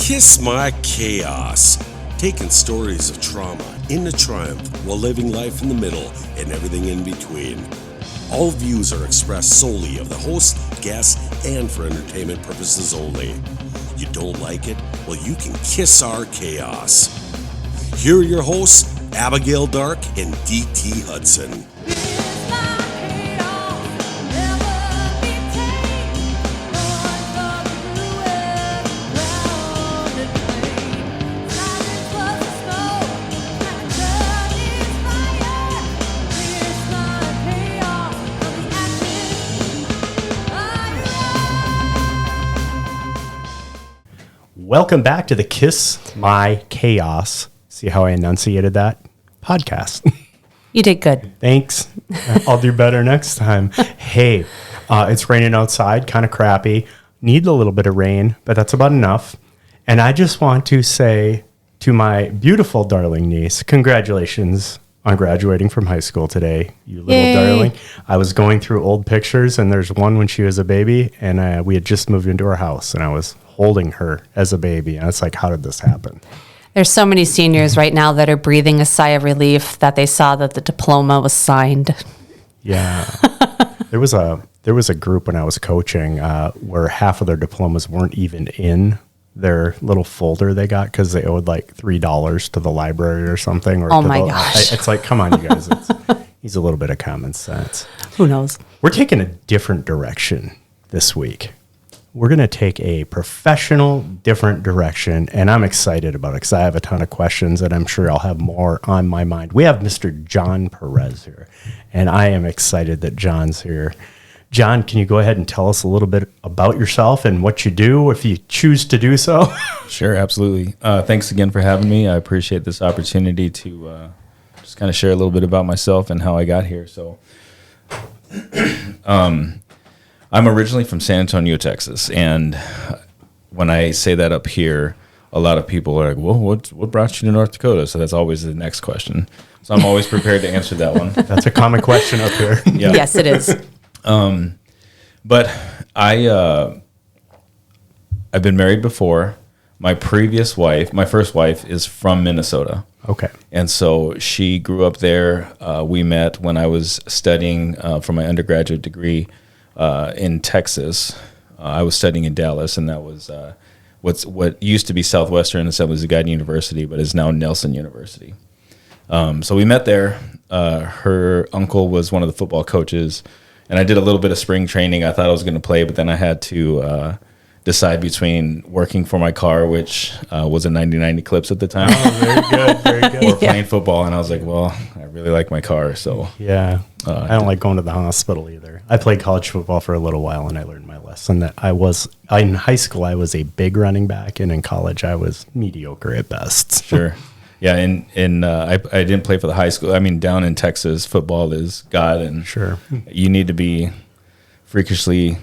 Kiss My Chaos, taking stories of trauma into triumph while living life in the middle and everything in between. All views are expressed solely of the host, guests, and for entertainment purposes only. You don't like it? Well, you can kiss our chaos. Here are your hosts, Abigail Dark and DT Hudson. Welcome back to the Kiss My Chaos. See how I enunciated that? Podcast. You did good. Thanks. I'll do better next time. Hey, it's raining outside, kind of crappy. Need a little bit of rain, but that's about enough. And I just want to say to my beautiful darling niece, congratulations on graduating from high school today, you little Yay. darling. I was going through old pictures, and there's one when she was a baby, and we had just moved into our house, and I was holding her as a baby. And it's like, how did this happen? There's so many seniors right now that are breathing a sigh of relief that they saw that the diploma was signed. Yeah. There was a group when I was coaching where half of their diplomas weren't even in their little folder they got because they owed like $3 to the library or something. Or oh my gosh. It's like, come on, you guys. He's a little bit of common sense. Who knows? We're taking a different direction this week. We're going to take a professional, different direction, and I'm excited about it because I have a ton of questions, and I'm sure I'll have more on my mind. We have Mr. John Perez here, and I am excited that John's here. John, can you go ahead and tell us a little bit about yourself and what you do if you choose to do so? Sure, absolutely. Thanks again for having me. I appreciate this opportunity to just kind of share a little bit about myself and how I got here. So, I'm originally from San Antonio, Texas, and when I say that up here, a lot of people are like, well, what brought you to North Dakota? So that's always the next question. So I'm always prepared to answer that one. That's a common question up here. Yeah. Yes, it is. But I've been married before. My first wife is from Minnesota. Okay. And so she grew up there. We met when I was studying for my undergraduate degree in Texas. I was studying in Dallas, and that was what used to be Southwestern Assembly's of God University, but is now Nelson University. So we met there. Her uncle was one of the football coaches, and I did a little bit of spring training. I thought I was going to play, but then I had to decide between working for my car, which was a 99 Eclipse at the time. Oh, very good, very good. Or playing football, and I was like, well, I really like my car, so yeah. I don't like going to the hospital either. I played college football for a little while, and I learned my lesson that in high school, I was a big running back, and in college, I was mediocre at best. Sure. Yeah, and I didn't play for the high school. I mean, down in Texas, football is God, and sure, you need to be freakishly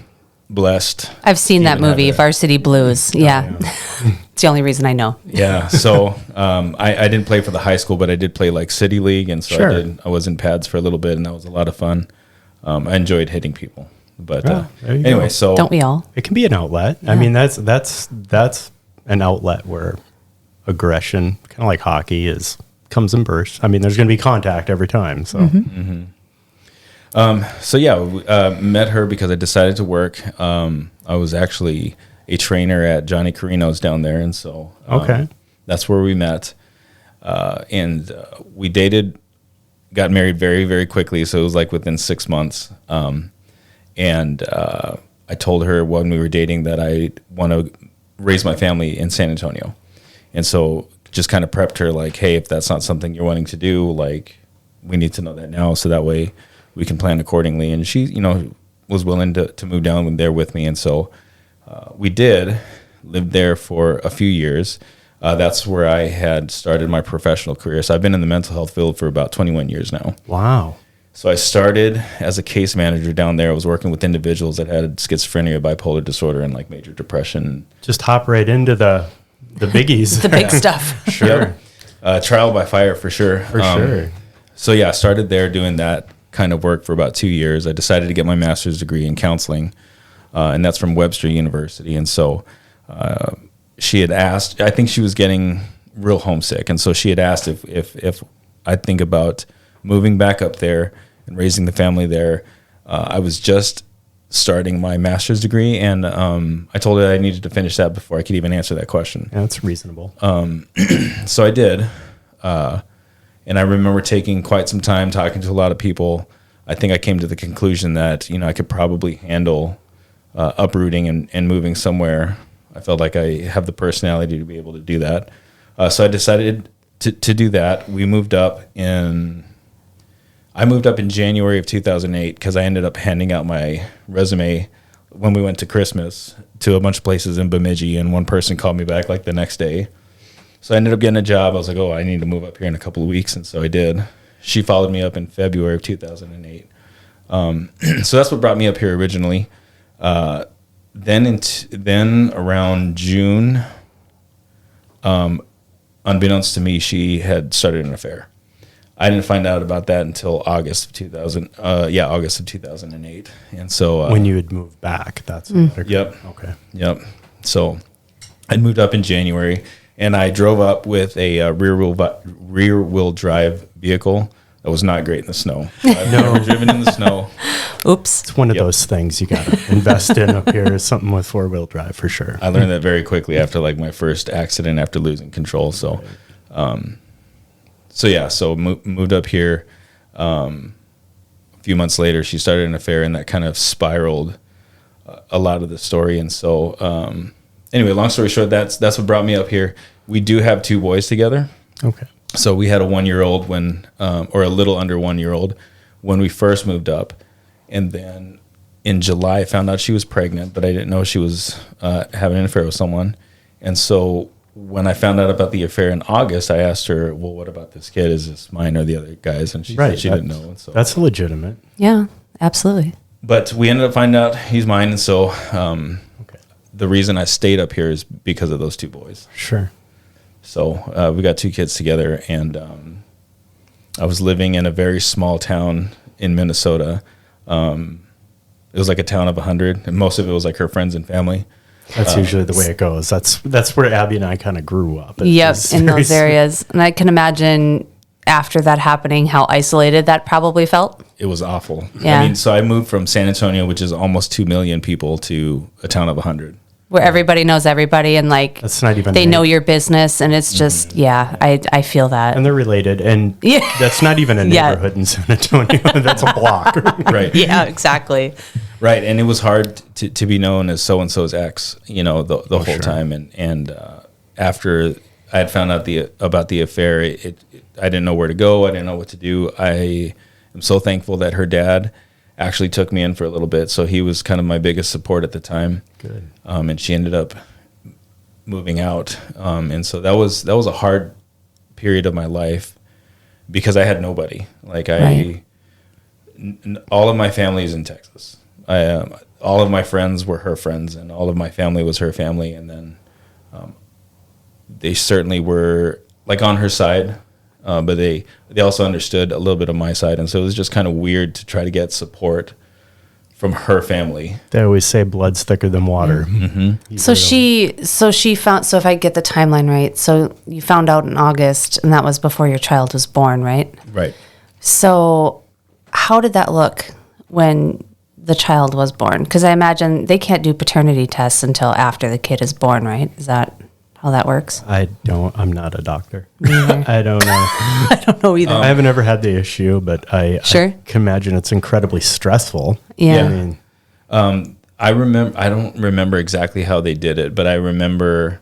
blessed. I've seen that movie, Varsity Blues. Yeah. yeah. It's the only reason I know. Yeah, so I didn't play for the high school, but I did play like City League, and so Sure. I was in pads for a little bit, and that was a lot of fun. I enjoyed hitting people. But there you anyway, go. so Don't we all? It can be an outlet. Yeah. I mean, that's an outlet where aggression, kind of like hockey, comes in bursts. I mean, there's going to be contact every time. So, So yeah, met her because I decided to work. I was actually a trainer at Johnny Carino's down there, and so okay, that's where we met. And we dated, got married very, very quickly. So it was like within 6 months. And I told her when we were dating that I want to raise my family in San Antonio. And so just kind of prepped her like, hey, if that's not something you're wanting to do, like we need to know that now so that way we can plan accordingly. And she, was willing to move down there with me. And so we lived there for a few years. That's where I had started my professional career. So I've been in the mental health field for about 21 years now. Wow. So I started as a case manager down there. I was working with individuals that had schizophrenia, bipolar disorder, and like major depression. Just hop right into the biggies. The big stuff. Sure. Yep. Trial by fire for sure. For sure. So yeah, I started there doing that kind of work for about 2 years. I decided to get my master's degree in counseling, and that's from Webster University. And so she had asked, I think she was getting real homesick. And so she had asked if I'd think about moving back up there and raising the family there. I was just starting my master's degree, and I told her I needed to finish that before I could even answer that question. Yeah, that's reasonable. So I did. And I remember taking quite some time talking to a lot of people. I think I came to the conclusion that, I could probably handle uprooting and moving somewhere. I felt like I have the personality to be able to do that. So I decided to do that. I moved up in January of 2008 because I ended up handing out my resume when we went to Christmas to a bunch of places in Bemidji, and one person called me back like the next day. So I ended up getting a job. I was like, I need to move up here in a couple of weeks, and so I did. She followed me up in February of 2008. So that's what brought me up here originally. Then around June, unbeknownst to me, she had started an affair. I didn't find out about that until August of 2008. And so when you had moved back, that's Yep. Okay. Yep. So I'd moved up in January, and I drove up with a rear wheel drive vehicle that was not great in the snow. I've never driven in the snow. Oops. It's one of those things you got to invest in up here, is something with 4-wheel drive for sure. I learned that very quickly after like my first accident after losing control. So, moved up here. A few months later, she started an affair, and that kind of spiraled a lot of the story. And so, anyway, long story short, that's what brought me up here. We do have 2 boys together. Okay. So we had a 1-year-old or a little under 1-year-old when we first moved up. And then in July, I found out she was pregnant, but I didn't know she was having an affair with someone. And so when I found out about the affair in August, I asked her, well, what about this kid? Is this mine or the other guy's? And she said she didn't know. And so that's legitimate. Yeah, absolutely. But we ended up finding out he's mine. And so the reason I stayed up here is because of those 2 boys. Sure. So we got 2 kids together, and I was living in a very small town in Minnesota. It was like a town of 100, and most of it was like her friends and family. That's usually the way it goes. That's where Abby and I kind of grew up. Yep, in those areas. And I can imagine after that happening how isolated that probably felt. It was awful. Yeah. I mean, so I moved from San Antonio, which is almost 2 million people, to a town of 100. Where everybody knows everybody, and like that's not even they know your business, and it's just I feel that. And they're related, and that's not even a neighborhood in San Antonio. That's a block. Right. Yeah, exactly. Right, and it was hard to be known as so-and-so's ex, the whole time. And after I had found out about the affair, I didn't know where to go. I didn't know what to do. I am so thankful that her dad actually took me in for a little bit. So he was kind of my biggest support at the time. Good. And she ended up moving out. And so that was a hard period of my life because I had nobody. Like all of my family is in Texas. All of my friends were her friends, and all of my family was her family. And then they certainly were like on her side, but they also understood a little bit of my side. And so it was just kind of weird to try to get support from her family. They always say blood's thicker than water. Mm-hmm. So she found, so if I get the timeline right, so you found out in August, and that was before your child was born, right? Right. So how did that look when the child was born? Because I imagine they can't do paternity tests until after the kid is born, right? Is that how that works? I'm not a doctor. I don't know. I don't know either. I haven't ever had the issue, but I can imagine it's incredibly stressful. Yeah. I mean, I don't remember exactly how they did it, but I remember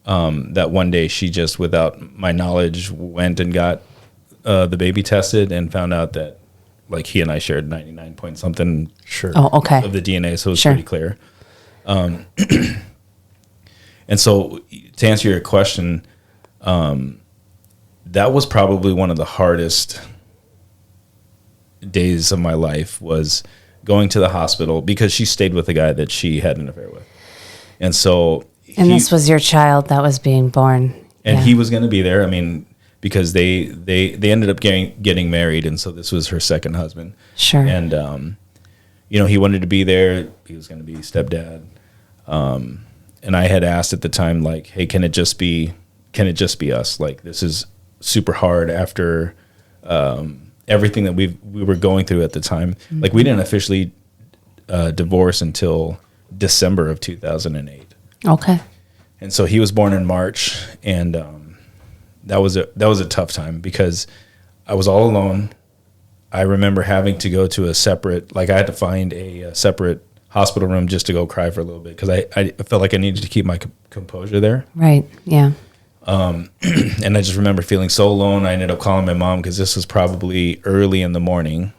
that one day she just, without my knowledge, went and got the baby tested and found out that like he and I shared 99 point something Oh, okay. of the DNA, so it was pretty clear. And so to answer your question, that was probably one of the hardest days of my life, was going to the hospital because she stayed with a guy that she had an affair with. And so this was your child that was being born. And he was going to be there. I mean, because they ended up getting married, and so this was her second husband. Sure. And he wanted to be there. He was going to be stepdad. and I had asked at the time, like, hey, can it just be us? Like, this is super hard after everything that we were going through at the time. Mm-hmm. Like, we didn't officially divorce until December of 2008. Okay. And so he was born in March, and that was a tough time because I was all alone. I remember having to go to I had to find a separate hospital room just to go cry for a little bit because I felt like I needed to keep my composure there. Right. Yeah. And I just remember feeling so alone. I ended up calling my mom because this was probably early in the morning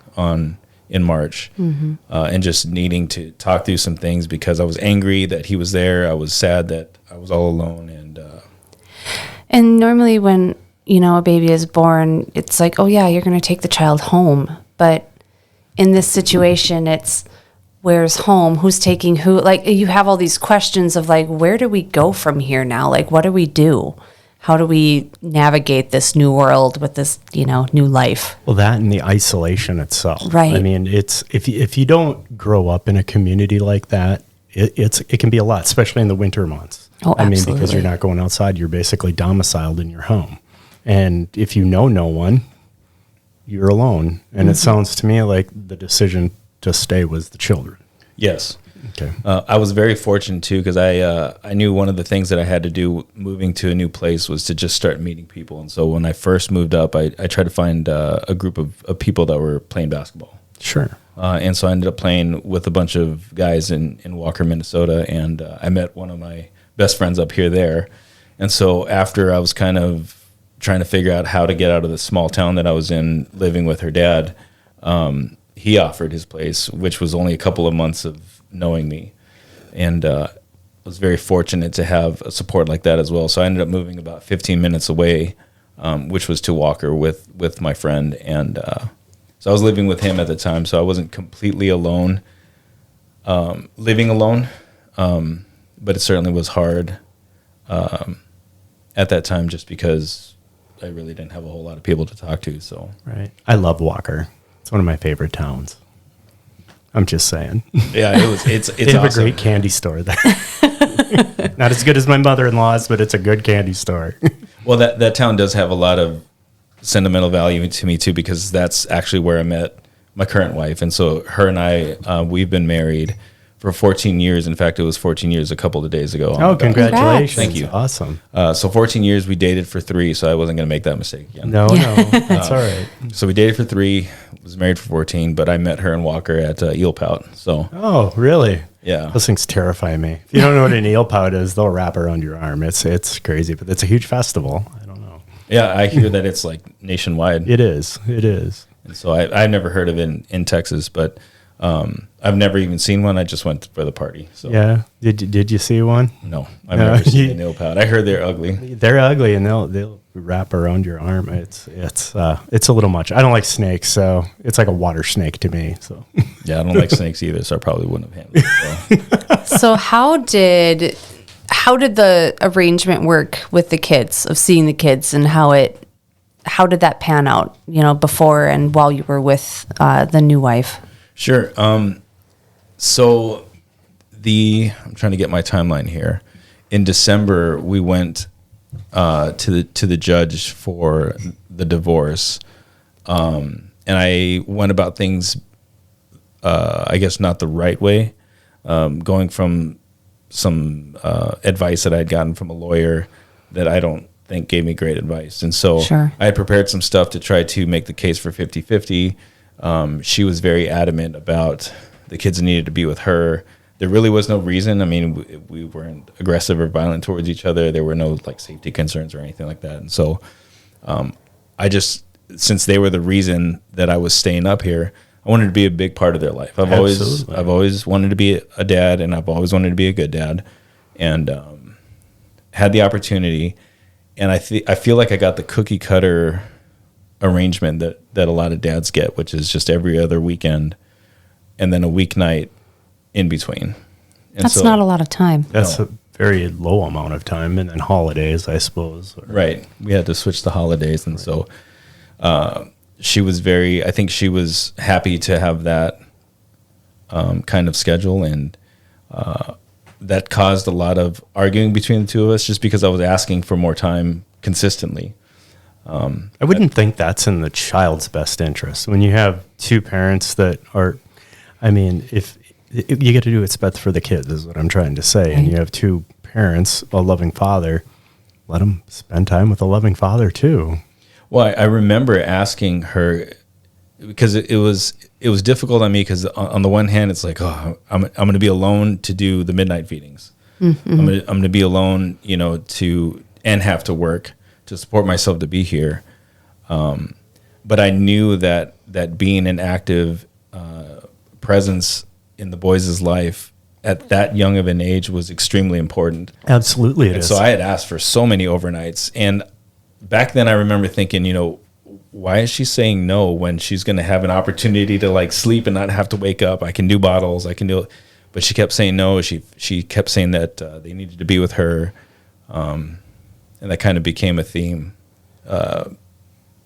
in March, and just needing to talk through some things because I was angry that he was there. I was sad that I was all alone. And normally when, a baby is born, it's like, oh yeah, you're going to take the child home. But in this situation, it's where's home? Who's taking who? Like, you have all these questions of like, where do we go from here now? Like, what do we do? How do we navigate this new world with this, new life? Well, that and the isolation itself. Right. I mean, it's if you don't grow up in a community like that, it can be a lot, especially in the winter months. Oh, absolutely. I mean, because you're not going outside, you're basically domiciled in your home. And if you know no one, you're alone. And it sounds to me like the decision to stay was the children. Yes. Okay. I was very fortunate too because I knew one of the things that I had to do moving to a new place was to just start meeting people. And so when I first moved up, I tried to find a group of people that were playing basketball. Sure. And so I ended up playing with a bunch of guys in Walker, Minnesota, and I met one of my best friends up here there. And so after I was kind of trying to figure out how to get out of the small town that I was in, living with her dad, he offered his place, which was only a couple of months of knowing me. And I was very fortunate to have a support like that as well. So I ended up moving about 15 minutes away, which was to Walker with my friend. And so I was living with him at the time, so I wasn't completely alone, living alone. But it certainly was hard at that time just because I really didn't have a whole lot of people to talk to. So Right. I love Walker. It's one of my favorite towns. I'm just saying. Yeah, it's They have awesome. a great candy store there. Not as good as my mother-in-law's, but it's a good candy store. Well, that town does have a lot of sentimental value to me too, because that's actually where I met my current wife. And so her and I, we've been married for 14 years. In fact, it was 14 years a couple of days ago. Oh, congratulations. Thank you. Awesome. So 14 years, we dated for 3, so I wasn't going to make that mistake again. No, that's all right. So we dated for 3, was married for 14, but I met her in Walker at Eel Pout. So Oh, really? yeah. Those things terrify me. If you don't know what an eel pout is, they'll wrap around your arm. It's crazy, but it's a huge festival. I don't know. Yeah, I hear that it's like nationwide. It is. It is. And so I've never heard of it in Texas, but I've never even seen one. I just went for the party. So Yeah. Did you see one? no, I've No, never seen an Eel Pout. I heard they're ugly. They're ugly, and they'll wrap around your arm. It's a little much. I don't like snakes, so it's like a water snake to me. So Yeah, I don't like snakes either, so I probably wouldn't have handled it. So. So how did the arrangement work with the kids, of seeing the kids, and how did that pan out, before and while you were with the new wife? Sure. So I'm trying to get my timeline here. In December, we went to the judge for the divorce, and I went about things, I guess, not the right way. Going from some advice that I'd gotten from a lawyer that I don't think gave me great advice. And so Sure. I had prepared some stuff to try to make the case for 50-50. She was very adamant about the kids needed to be with her. There really was no reason. I mean, we weren't aggressive or violent towards each other. There were no safety concerns or anything like that. And so since they were the reason that I was staying up here, I wanted to be a big part of their life. I've always wanted to be a dad, and I've always wanted to be a good dad, and had the opportunity. And I feel like I got the cookie cutter arrangement that a lot of dads get, which is just every other weekend and then a weeknight in between. And That's not a lot of time. that's a very low amount of time, and then holidays, I suppose. Right. We had to switch the holidays. And so I think she was happy to have that kind of schedule. And that caused a lot of arguing between the two of us, just because I was asking for more time consistently. I wouldn't think that's in the child's best interest when you have two parents that are, I mean, if you get to do what's best for the kids is what I'm trying to say. And you have two parents, a loving father, let them spend time with a loving father too. Well, I remember asking her, because it was difficult on me, because on the one hand, it's like, oh, I'm going to be alone to do the midnight feedings. I'm going to be alone, and have to work to support myself to be here. But I knew that being an active presence in the boys' life at that young of an age was extremely important. Absolutely, it is. So I had asked for so many overnights, and back then I remember thinking, why is she saying no when she's going to have an opportunity to like sleep and not have to wake up? I can do bottles, I can do it. But she kept saying no. She kept saying that they needed to be with her, and that kind of became a theme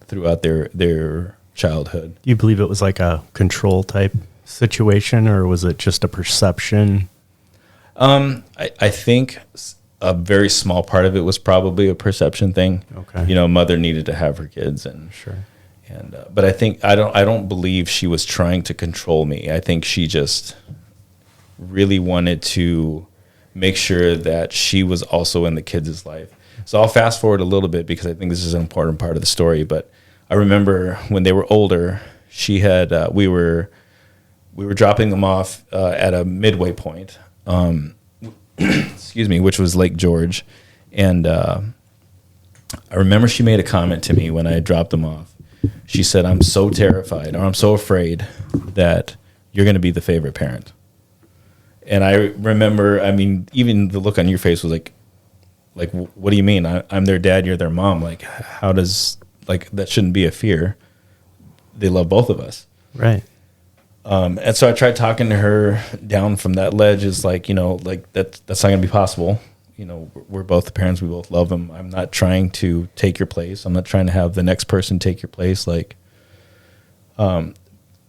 throughout their childhood. Do you believe it was like a control type situation, or was it just a perception? I think a very small part of it was probably a perception thing. Okay. Mother needed to have her kids, and Sure. And but I think I don't believe she was trying to control me. I think she just really wanted to make sure that she was also in the kids' life. So I'll fast forward a little bit because I think this is an important part of the story. But I remember when they were older, she had we were dropping them off at a midway point, excuse me, which was Lake George, and I remember she made a comment to me when I had dropped them off. She said, "I'm so terrified, or I'm so afraid that you're going to be the favorite parent." And I remember, even the look on your face was like, what do you mean? I'm their dad, you're their mom. Like, how does, that shouldn't be a fear. They love both of us. Right. And so I tried talking to her down from that ledge. It's that's not going to be possible. We're both the parents. We both love them. I'm not trying to take your place. I'm not trying to have the next person take your place.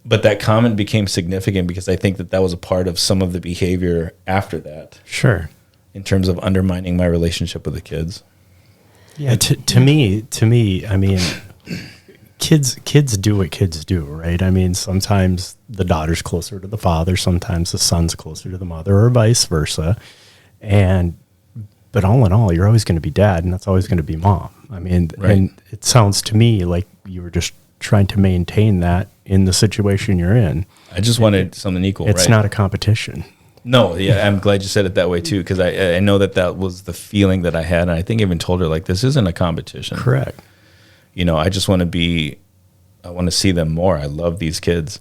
But that comment became significant because I think that was a part of some of the behavior after that. Sure. In terms of undermining my relationship with the kids. Yeah. To me, kids do what kids do, right? Sometimes the daughter's closer to the father, sometimes the son's closer to the mother, or vice versa. But all in all, you're always going to be dad, and that's always going to be mom. Right. And it sounds to me like you were just trying to maintain that in the situation you're in. I just wanted something equal. It's right? not a competition. No, yeah, I'm glad you said it that way too, because I know that was the feeling that I had, and I think I even told her this isn't a competition. Correct. I just want to I want to see them more. I love these kids.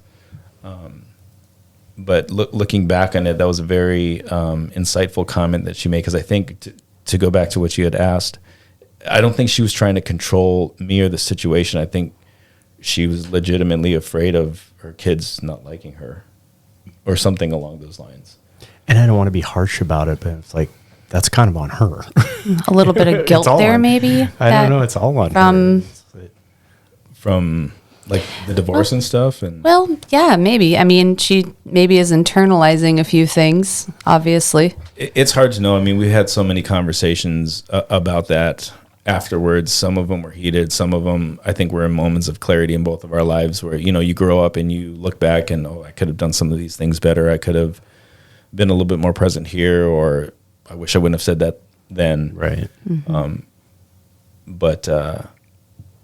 But looking back on it, that was a very insightful comment that she made, because I think to go back to what you had asked, I don't think she was trying to control me or the situation. I think she was legitimately afraid of her kids not liking her or something along those lines. And I don't want to be harsh about it, but it's that's kind of on her. A little bit of guilt there, maybe. I don't know. It's all on her. From the divorce and stuff. And well, yeah, maybe. She maybe is internalizing a few things, obviously. It's hard to know. We had so many conversations about that afterwards. Some of them were heated. Some of them, I think, were in moments of clarity in both of our lives where, you grow up and you look back and, I could have done some of these things better. I could have been a little bit more present here, or I wish I wouldn't have said that then. Right. Mm-hmm.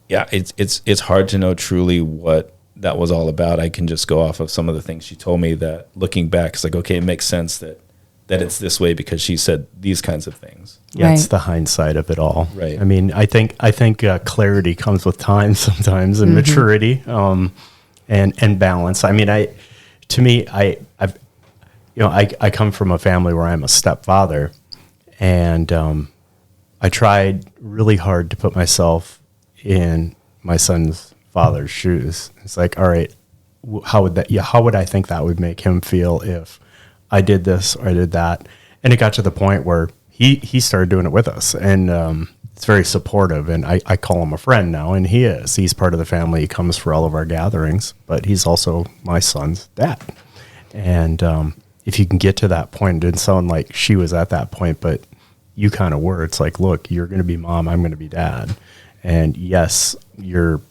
Yeah, it's hard to know truly what that was all about. I can just go off of some of the things she told me that, looking back, it's okay, it makes sense that it's this way because she said these kinds of things. Yeah, Right. It's the hindsight of it all. Right. I think clarity comes with time sometimes, and maturity, and balance. I come from a family where I'm a stepfather, and I tried really hard to put myself in my son's father's shoes. It's all right, how would I think that would make him feel if I did this or I did that? And it got to the point where he started doing it with us, and it's very supportive, and I call him a friend now, and he's part of the family. He comes for all of our gatherings, but he's also my son's dad. And if you can get to that point, it didn't sound like she was at that point, but you kind of were. It's like, look, you're going to be mom, I'm going to be dad. And yes, your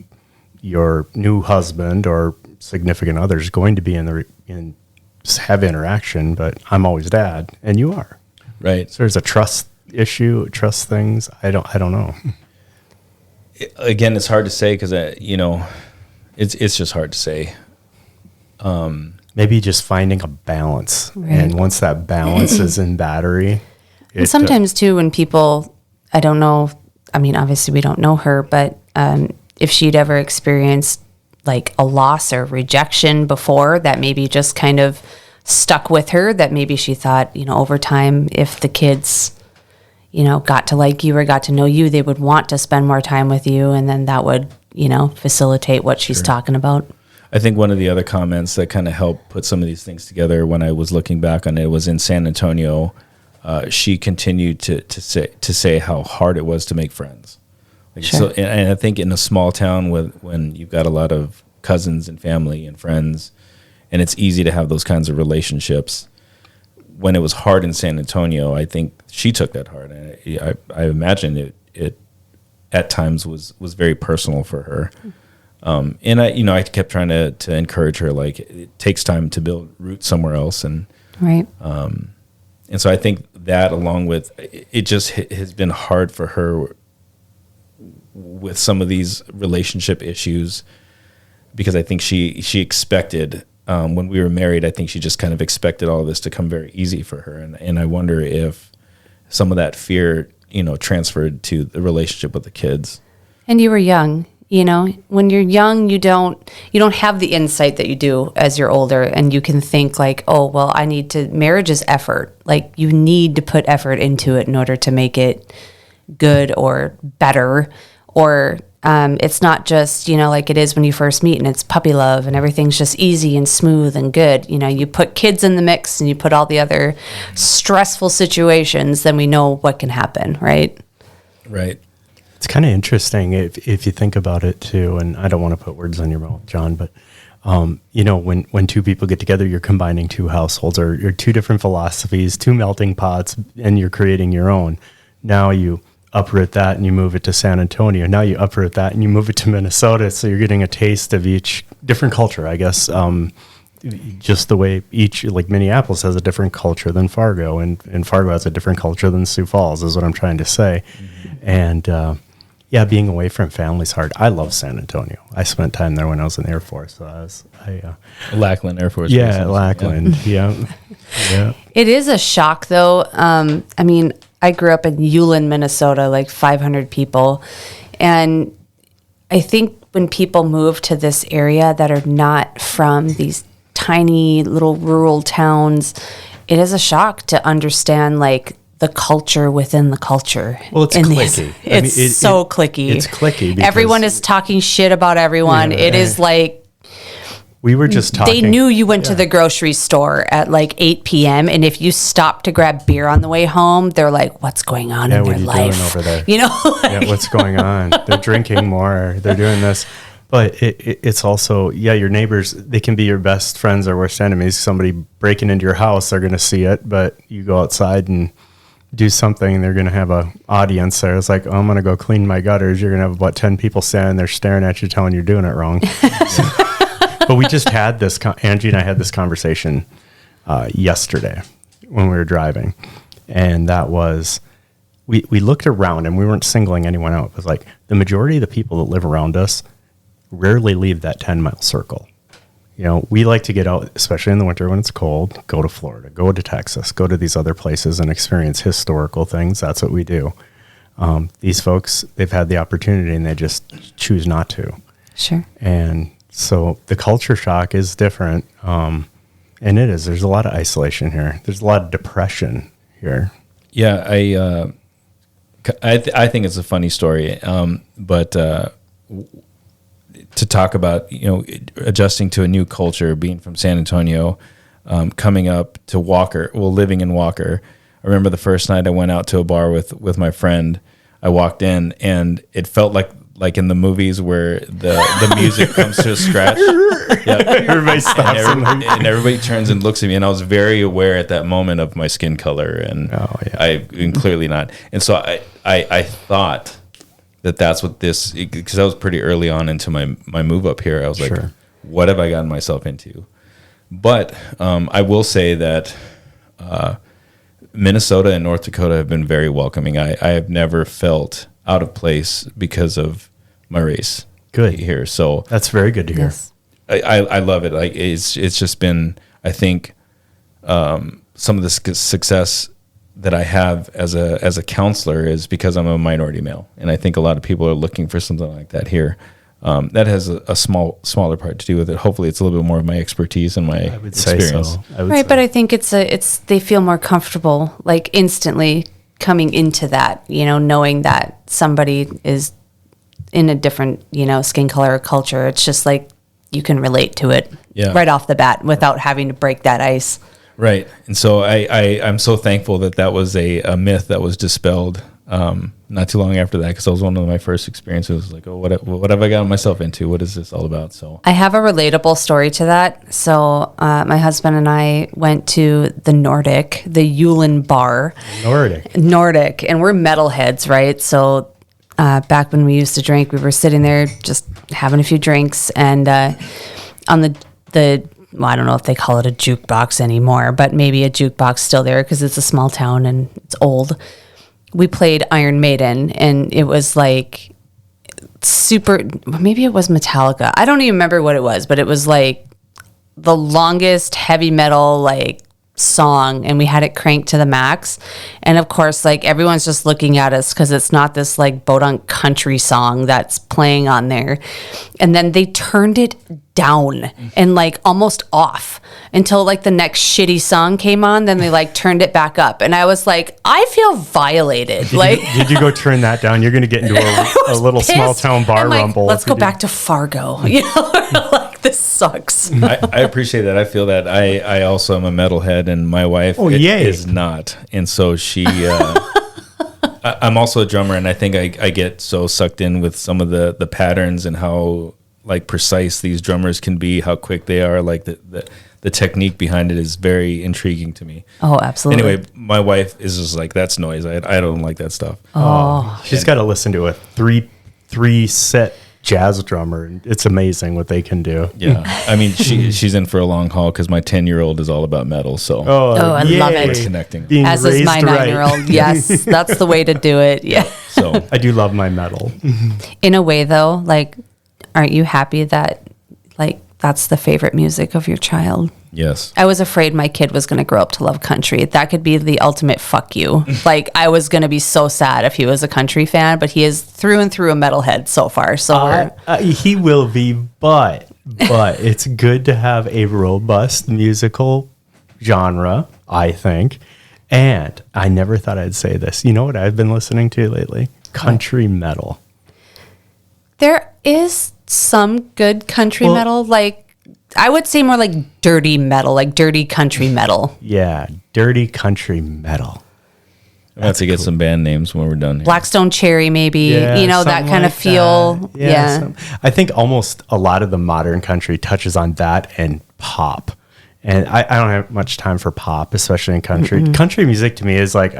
new husband or significant other is going to be in have interaction, but I'm always dad, and you are. Right. So there's a trust issue, trust things. I don't know. Again, it's hard to say because it's just hard to say. Maybe just finding a balance, Right. and once that balance is in battery, And sometimes too, when people, I don't know, I mean, obviously we don't know her, but if she'd ever experienced like a loss or rejection before, that maybe just kind of stuck with her, that maybe she thought, over time, if the kids, got to like you or got to know you, they would want to spend more time with you. And then that would, facilitate what she's talking about. I think one of the other comments that kind of helped put some of these things together when I was looking back on it was in San Antonio. She continued to say how hard it was to make friends. Sure. So, and I think in a small town when you've got a lot of cousins and family and friends, and it's easy to have those kinds of relationships. When it was hard in San Antonio, I think she took that hard. And I imagine it at times was very personal for her. And I kept trying to encourage her, like, it takes time to build roots somewhere else. And Right. and so I think that, along with it, just has been hard for her with some of these relationship issues, because I think she expected, when we were married, I think she just kind of expected all of this to come very easy for her. And I wonder if some of that fear, transferred to the relationship with the kids. And you were young. When you're young, you don't have the insight that you do as you're older, and you can think like, oh, well, marriage is effort. Like, you need to put effort into it in order to make it good or better. Or it's not just, like it is when you first meet and it's puppy love and everything's just easy and smooth and good. You put kids in the mix and you put all the other stressful situations, then we know what can happen, right? Right. It's kind of interesting if you think about it too, and I don't want to put words on your mouth, John, but when two people get together, you're combining two households or two different philosophies, two melting pots, and you're creating your own. Now you uproot that and you move it to San Antonio. Now you uproot that and you move it to Minnesota. So you're getting a taste of each different culture, I guess. Just the way like Minneapolis has a different culture than Fargo, and Fargo has a different culture than Sioux Falls, is what I'm trying to say. Mm-hmm. And being away from family's hard. I love San Antonio. I spent time there when I was in the Air Force. So Lackland Air Force. Yeah, Lackland. Yeah. Yeah. It is a shock, though. I grew up in Ulen, Minnesota, like 500 people. And I think when people move to this area that are not from these tiny little rural towns, it is a shock to understand, like, the culture within the culture. Well, it's clicky. It's so clicky. It's clicky. Because everyone is talking shit about everyone. Yeah. It is like, we were just talking. they knew you went to the grocery store at like 8 p.m. And if you stopped to grab beer on the way home, they're like, what's going on in what their are you life? doing over there? Like, what's going on? They're drinking more. They're doing this. But it's also, your neighbors, they can be your best friends or worst enemies. Somebody breaking into your house, they're going to see it, but you go outside and do something, and they're going to have a audience there. It's like, I'm going to go clean my gutters. You're going to have about 10 people standing there staring at you, telling you're doing it wrong. But we just had this, Angie and I had this conversation yesterday when we were driving. And that was, we looked around, and we weren't singling anyone out. It was like, the majority of the people that live around us rarely leave that 10-mile circle. We like to get out, especially in the winter when it's cold, go to Florida, go to Texas, go to these other places and experience historical things. That's what we do. These folks, they've had the opportunity and they just choose not to. sure. And so the culture shock is different. And it is. There's a lot of isolation here. There's a lot of depression here. Yeah, I think it's a funny story, but to talk about, adjusting to a new culture, being from San Antonio, coming up to Walker, living in Walker. I remember the first night I went out to a bar with my friend. I walked in and it felt like like in the movies where the music comes to a scratch. Yeah. Everybody stops And everybody turns and looks at me, and I was very aware at that moment of my skin color, and and clearly not. And so I thought that's what this, because I was pretty early on into my move up here. I was like, what have I gotten myself into? But I will say that Minnesota and North Dakota have been very welcoming. I have never felt out of place because of my race. Good here. So that's very good to hear. Yes. I love it. Like it's just been, I think, some of the success that I have as a counselor is because I'm a minority male, and I think a lot of people are looking for something like that here. That has a smaller part to do with it. Hopefully, it's a little bit more of my expertise and my experience. Right, but I think it's they feel more comfortable, like instantly coming into that, knowing that somebody is in a different, skin color or culture. It's just like you can relate to it right off the bat without having to break that ice. Right, and so I'm so thankful that was a myth that was dispelled. Not too long after that, because that was one of my first experiences. Like, oh, what have I gotten myself into? What is this all about? So I have a relatable story to that. So my husband and I went to the Yulin Bar. Nordic, and we're metalheads, right? So back when we used to drink, we were sitting there just having a few drinks, and on the well, I don't know if they call it a jukebox anymore, but maybe a jukebox still there because it's a small town and it's old. We played Iron Maiden, and it was like maybe it was Metallica. I don't even remember what it was, but it was like the longest heavy metal like song, and we had it cranked to the max. And of course, like everyone's just looking at us because it's not this like bodunk country song that's playing on there. And then they turned it down and like almost off until like the next shitty song came on. Then they like turned it back up, and I was like, I feel violated. Did you go turn that down? You're going to get into a little pissed. small town bar rumble. Let's go back to Fargo. Like this sucks. I appreciate that. I feel that. I also am a metalhead, and my wife is not, and so she. I'm also a drummer, and I think I get so sucked in with some of the patterns and how like precise these drummers can be, how quick they are, like the technique behind it is very intriguing to me. Oh, absolutely. Anyway, my wife is just like, that's noise. I don't like that stuff. She's got to listen to a three set jazz drummer, and it's amazing what they can do. Yeah. I mean, she's in for a long haul because my 10-year-old is all about metal. So I love it. We're connecting. As is my 9-year-old. Yes, that's the way to do it. Yeah. So I do love my metal. In a way, though, like, aren't you happy that like that's the favorite music of your child? Yes. I was afraid my kid was going to grow up to love country. That could be the ultimate fuck you. Like, I was going to be so sad if he was a country fan, but he is through and through a metalhead so far. So he will be, but it's good to have a robust musical genre, I think. And I never thought I'd say this. You know what I've been listening to lately? Country metal. There is some good country metal, like I would say more like dirty metal, like dirty country metal. Yeah, dirty country metal. I'll have to get some band names when we're done here. Blackstone Cherry, maybe, that kind of feel. That. Yeah. I think almost a lot of the modern country touches on that and pop. And I don't have much time for pop, especially in country. Mm-hmm. Country music to me is like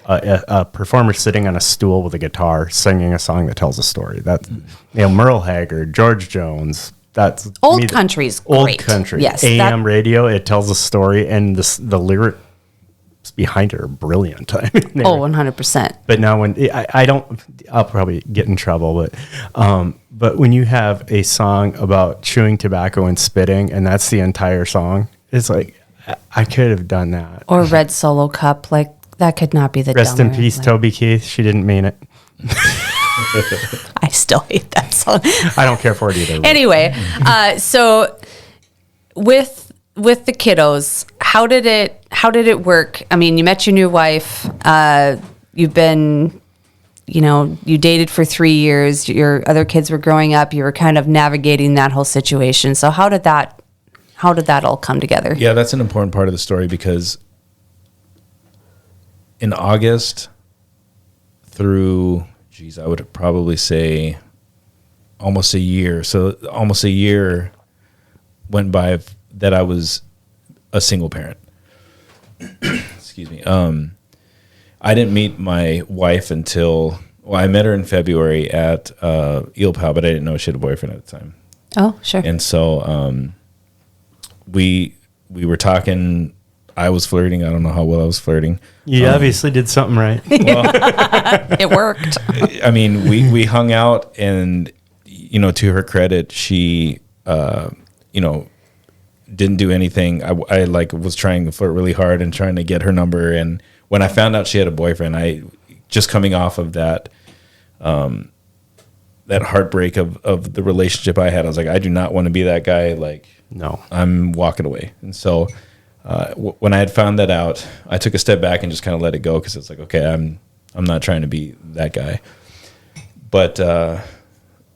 a performer sitting on a stool with a guitar singing a song that tells a story. That Merle Haggard, George Jones. That's old country's old great. Country. Yes, AM radio. It tells a story, and the lyrics behind it are brilliant. I mean, 100%. But now when I'll probably get in trouble. But when you have a song about chewing tobacco and spitting, and that's the entire song, it's like I could have done that. Or Red Solo Cup, like that could not be the. Rest in peace, Toby Keith. She didn't mean it. I still hate that song. I don't care for it either. Anyway, so with the kiddos, how did it work? I mean, you met your new wife. You've been, you dated for 3 years. Your other kids were growing up. You were kind of navigating that whole situation. So how did that all come together? Yeah, that's an important part of the story because in August through, I would probably say almost a year. So almost a year went by that I was a single parent. Excuse me. I didn't meet my wife until, I met her in February at Eel Pal, but I didn't know she had a boyfriend at the time. Oh, sure. And so we were talking. I was flirting. I don't know how well I was flirting. You obviously did something right. It worked. I mean, we hung out, and to her credit, she didn't do anything. I like was trying to flirt really hard and trying to get her number. And when I found out she had a boyfriend, I just coming off of that that heartbreak of the relationship I had, I was like, I do not want to be that guy. Like, No. I'm walking away. And so when I had found that out, I took a step back and just kind of let it go, because it's like, okay, I'm not trying to be that guy. But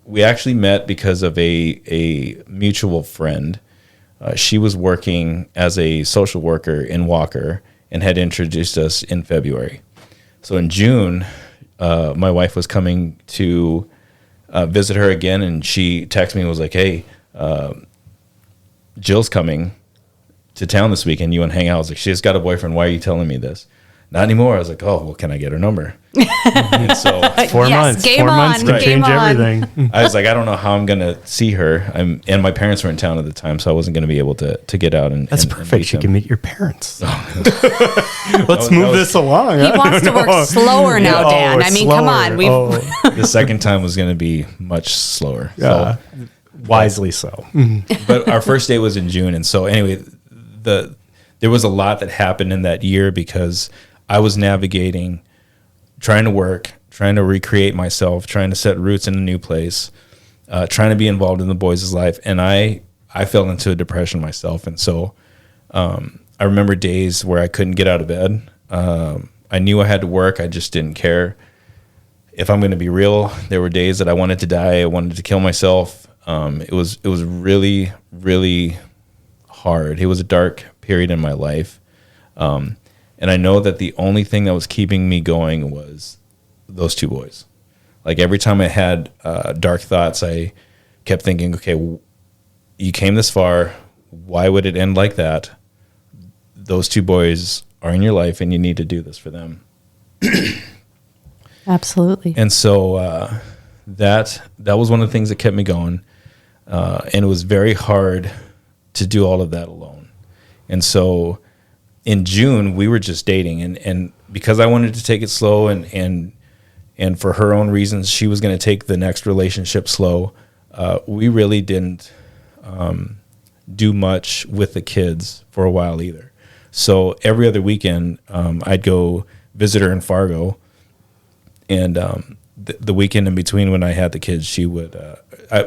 we actually met because of a mutual friend. She was working as a social worker in Walker and had introduced us in February. So in June, my wife was coming to visit her again, and she texted me and was like, hey, Jill's coming to town this weekend. You want to hang out? I was like, she just got a boyfriend. Why are you telling me this? Not anymore. I was like, oh, well, can I get her number? And so 4 months. Game 4 months on, to game change on. everything. I was like, I don't know how I'm going to see her. And my parents were in town at the time, so I wasn't going to be able to get out. That's and perfect. meet You them. can meet your parents. That Let's was- move this along. He wants to work slower now, Dan. I mean, come on. The second time was going to be much slower. Yeah, wisely so. But our first date was in June, and so anyway, there was a lot that happened in that year because I was navigating, trying to work, trying to recreate myself, trying to set roots in a new place, trying to be involved in the boys' life, and I fell into a depression myself. And so I remember days where I couldn't get out of bed. I knew I had to work. I just didn't care. If I'm going to be real, there were days that I wanted to die. I wanted to kill myself. It was really, really hard. It was a dark period in my life. And I know that the only thing that was keeping me going was those two boys. Like every time I had dark thoughts, I kept thinking, okay, you came this far. Why would it end like that? Those two boys are in your life, and you need to do this for them. Absolutely. And so that was one of the things that kept me going. And it was very hard to do all of that alone. And so in June, we were just dating. And because I wanted to take it slow, and for her own reasons, she was going to take the next relationship slow, we really didn't do much with the kids for a while either. So every other weekend, I'd go visit her in Fargo. And the weekend in between when I had the kids, she would,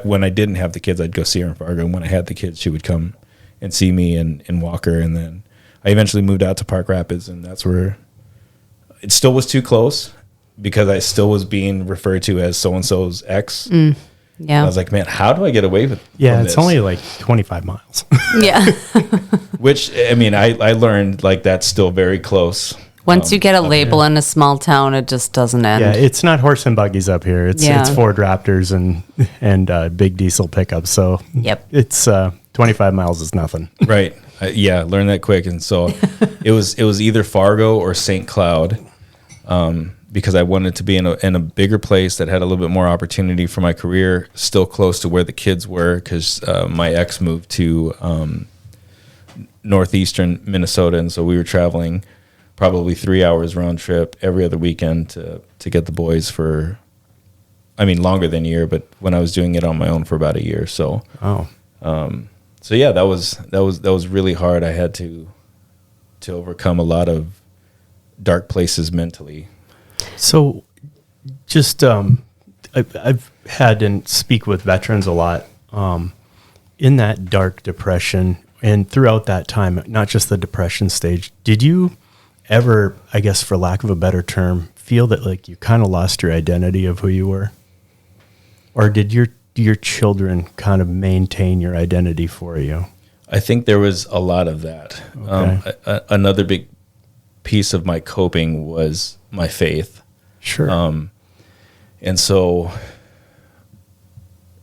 when I didn't have the kids, I'd go see her in Fargo. And when I had the kids, she would come and see me in Walker. And then I eventually moved out to Park Rapids, and that's where it still was too close because I still was being referred to as so-and-so's ex. Yeah. And I was like, man, how do I get away with Yeah, from it's this? only like 25 miles. Yeah. Which, I mean, I learned like that's still very close. Once you get a label in a small town, it just doesn't end. Yeah, it's not horse and buggies up here. It's Yeah. it's Ford Raptors and big diesel pickups. So Yep. it's 25 miles is nothing. Right. Yeah, learned that quick. And so it was either Fargo or St. Cloud, because I wanted to be in a bigger place that had a little bit more opportunity for my career, still close to where the kids were, because my ex moved to northeastern Minnesota, and so we were traveling probably 3 hours round trip every other weekend to get the boys for, I mean, longer than a year, but when I was doing it on my own for about a year. So, Oh, so yeah, that was really hard. I had to overcome a lot of dark places mentally. so just I've had and speak with veterans a lot in that dark depression, and throughout that time, not just the depression stage. Did you ever, I guess, for lack of a better term, feel that like you kind of lost your identity of who you were, or did your children kind of maintain your identity for you? I think there was a lot of that. Okay. Another big piece of my coping was my faith. Sure. And so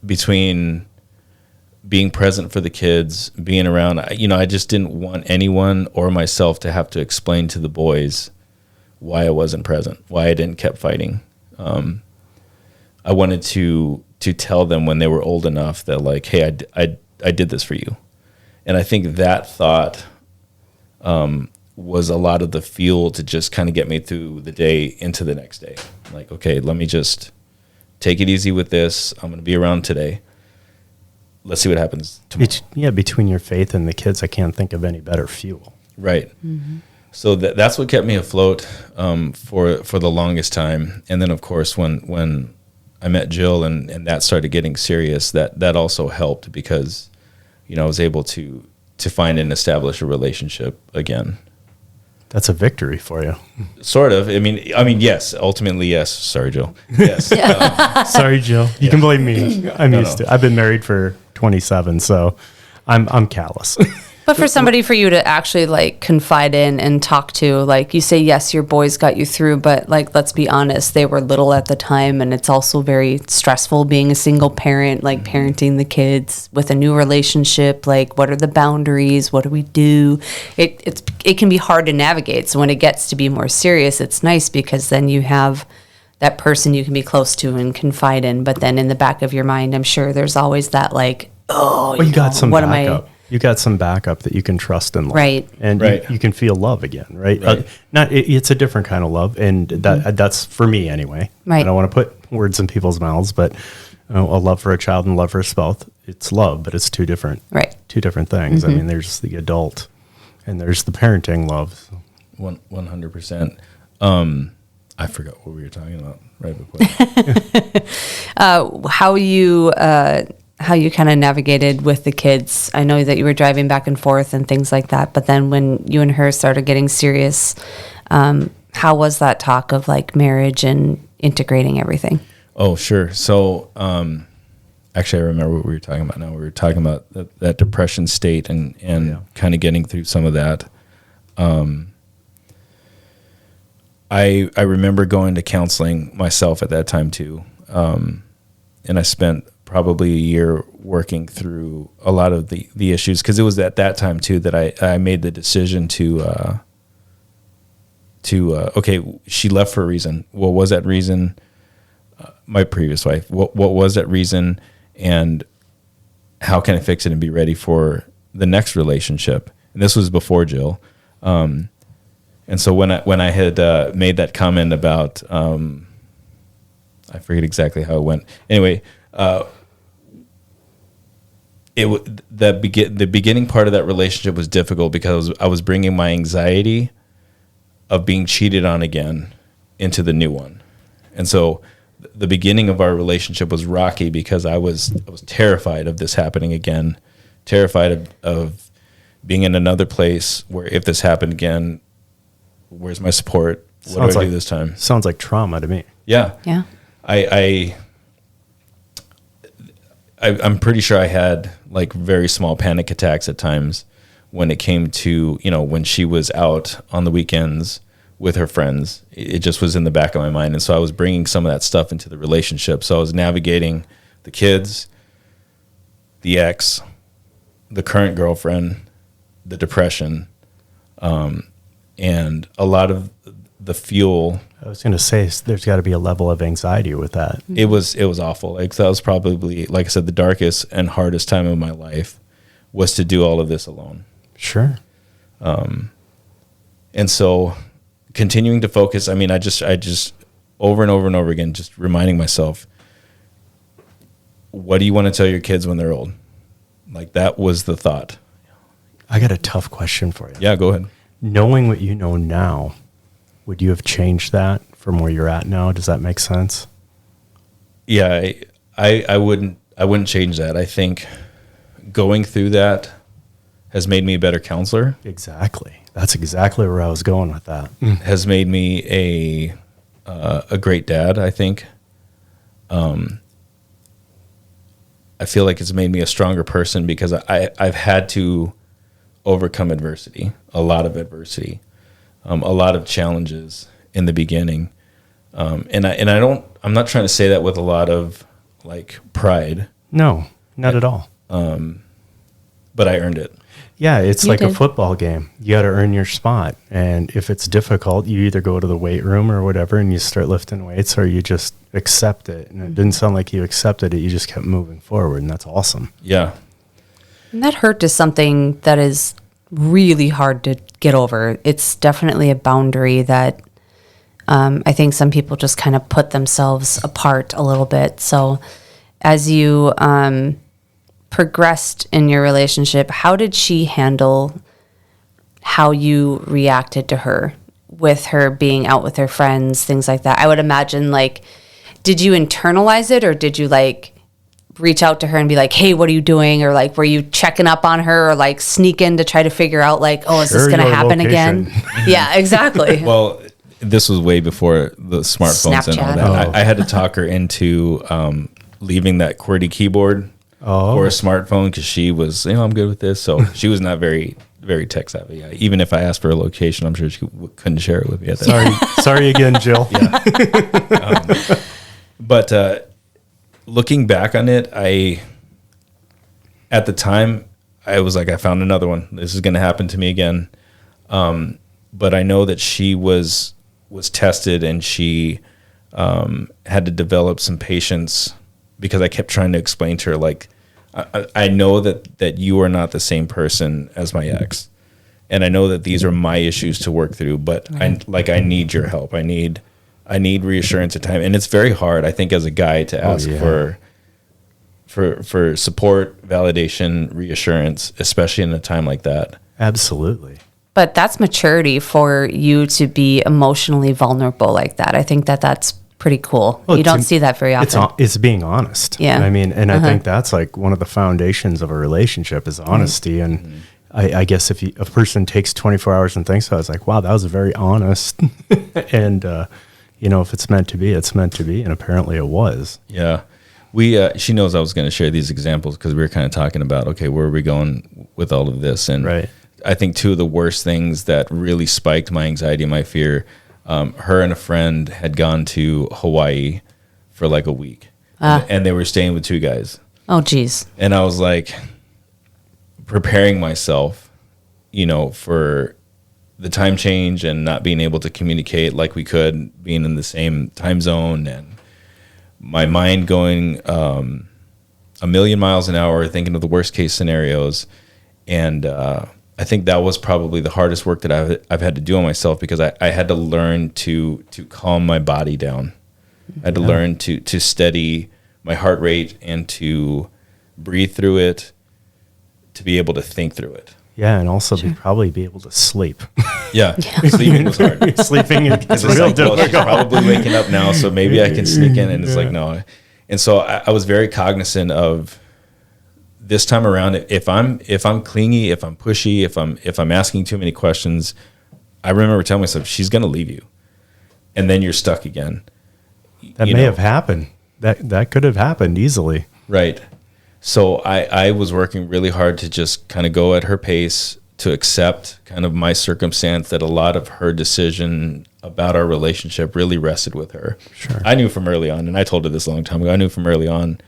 between being present for the kids, being around, I just didn't want anyone or myself to have to explain to the boys why I wasn't present, why I didn't keep fighting. I wanted to tell them when they were old enough that, like, hey, I did this for you. And I think that thought was a lot of the fuel to just kind of get me through the day into the next day. Like, okay, let me just take it easy with this. I'm going to be around today. Let's see what happens tomorrow. Between your faith and the kids, I can't think of any better fuel. Right. Mm-hmm. So that's what kept me afloat for the longest time. And then, of course, when I met Jill and that started getting serious, that also helped because, I was able to find and establish a relationship again. That's a victory for you. Sort of. I mean, yes. Ultimately, yes. Sorry, Jill. Yes. Sorry, Jill. You can blame me. I'm used to it. I've been married for 27, so I'm callous. But for somebody for you to actually like confide in and talk to, like you say, yes, your boys got you through, but like, let's be honest, they were little at the time. And it's also very stressful being a single parent, like parenting the kids with a new relationship. Like, what are the boundaries? What do we do? It can be hard to navigate. So when it gets to be more serious, it's nice because then you have that person you can be close to and confide in. But then in the back of your mind, I'm sure there's always that like, you got some backup. You got some backup that you can trust in love. Right. And right. You can feel love again, right? Right. It's a different kind of love, and that's for me anyway. Right. I don't want to put words in people's mouths, but a love for a child and love for a spouse, it's love, but it's two different things. Mm-hmm. I mean, there's the adult and there's the parenting love. 100%. I forgot what we were talking about right before. How you kind of navigated with the kids. I know that you were driving back and forth and things like that, but then when you and her started getting serious, how was that talk of like marriage and integrating everything? Oh, sure. So, actually I remember what we were talking about now. We were talking about that depression state and kind of getting through some of that. I remember going to counseling myself at that time too. And I spent probably a year working through a lot of the issues, because it was at that time too that I made the decision to okay, she left for a reason. What was that reason? My previous wife. What was that reason, and how can I fix it and be ready for the next relationship? And this was before Jill. And so when I had made that comment about I forget exactly how it went. Anyway. The beginning part of that relationship was difficult because I was bringing my anxiety of being cheated on again into the new one. And so the beginning of our relationship was rocky because I was terrified of this happening again, terrified of being in another place where if this happened again, where's my support? What do I do this time? Sounds like trauma to me. Yeah. Yeah. I'm pretty sure I had like very small panic attacks at times when it came to, when she was out on the weekends with her friends. It just was in the back of my mind. And so I was bringing some of that stuff into the relationship. So I was navigating the kids, the ex, the current girlfriend, the depression, and a lot of the fuel. I was going to say, there's got to be a level of anxiety with that. It was awful. Like, that was probably, like I said, the darkest and hardest time of my life was to do all of this alone. Sure. And so continuing to focus, I mean, I just over and over and over again, just reminding myself, what do you want to tell your kids when they're old? Like, that was the thought. I got a tough question for you. Yeah, go ahead. Knowing what you know now, would you have changed that from where you're at now? Does that make sense? Yeah, I wouldn't change that. I think going through that has made me a better counselor. Exactly. That's exactly where I was going with that. Has made me a great dad, I think. I feel like it's made me a stronger person because I've had to overcome adversity, a lot of adversity. A lot of challenges in the beginning. I'm not trying to say that with a lot of like pride. No, not at all. but I earned it. Yeah, it's You like a did. football game. You got to earn your spot. And if it's difficult, you either go to the weight room or whatever and you start lifting weights, or you just accept it. And it didn't sound like you accepted it. You just kept moving forward. And that's awesome. Yeah. And that hurt is something that is really hard to get over. It's definitely a boundary that I think some people just kind of put themselves apart a little bit. So as you progressed in your relationship, how did she handle how you reacted to her, with her being out with her friends, things like that? I would imagine, like, did you internalize it, or did you like reach out to her and be like, hey, what are you doing? Or like, were you checking up on her, or like sneak in to try to figure out like, oh, is this Sure, going to your happen location. again? Yeah, exactly. Well, this was way before the smartphones and all Snapchat. that. Oh. I had to talk her into leaving that QWERTY keyboard for a smartphone, because she was, I'm good with this. So she was not very, very tech savvy. Yeah, even if I asked for a location, I'm sure she couldn't share it with me at that time. Sorry again, Jill. But looking back on it, at the time, I was like, I found another one. This is going to happen to me again. But I know that she was tested, and she had to develop some patience, because I kept trying to explain to her, like, I know that you are not the same person as my ex, and I know that these are my issues to work through, but I need your help. I need reassurance at time. And it's very hard, I think, as a guy to ask for support, validation, reassurance, especially in a time like that. Absolutely. But that's maturity for you to be emotionally vulnerable like that. I think that's pretty cool. Well, You don't see that very often. It's being honest. Yeah. I mean, and I think that's like one of the foundations of a relationship is honesty. And I guess if a person takes 24 hours and thinks about it, it's like, wow, that was very honest. And, if it's meant to be, it's meant to be. And apparently it was. Yeah. She knows I was going to share these examples, because we were kind of talking about, okay, where are we going with all of this? And Right. I think two of the worst things that really spiked my anxiety and my fear, her and a friend had gone to Hawaii for like a week, and they were staying with two guys. Oh, geez. And I was like preparing myself, for the time change and not being able to communicate like we could, being in the same time zone, and my mind going a million miles an hour, thinking of the worst case scenarios. And I think that was probably the hardest work that I've had to do on myself, because I had to learn to calm my body down. I had to learn to steady my heart rate and to breathe through it, to be able to think through it. Yeah. And also probably be able to sleep. Yeah. Sleeping was hard. Sleeping is It's real like, well, she's difficult. probably waking up now, so maybe I can sneak in. And it's like, no. And so I was very cognizant of this time around. If I'm clingy, if I'm pushy, if I'm asking too many questions, I remember telling myself, she's going to leave you, and then you're stuck again. That may have happened. That could have happened easily. Right. So I was working really hard to just kind of go at her pace, to accept kind of my circumstance, that a lot of her decision about our relationship really rested with her. Sure. I knew from early on, and I told her this a long time ago, I knew from early on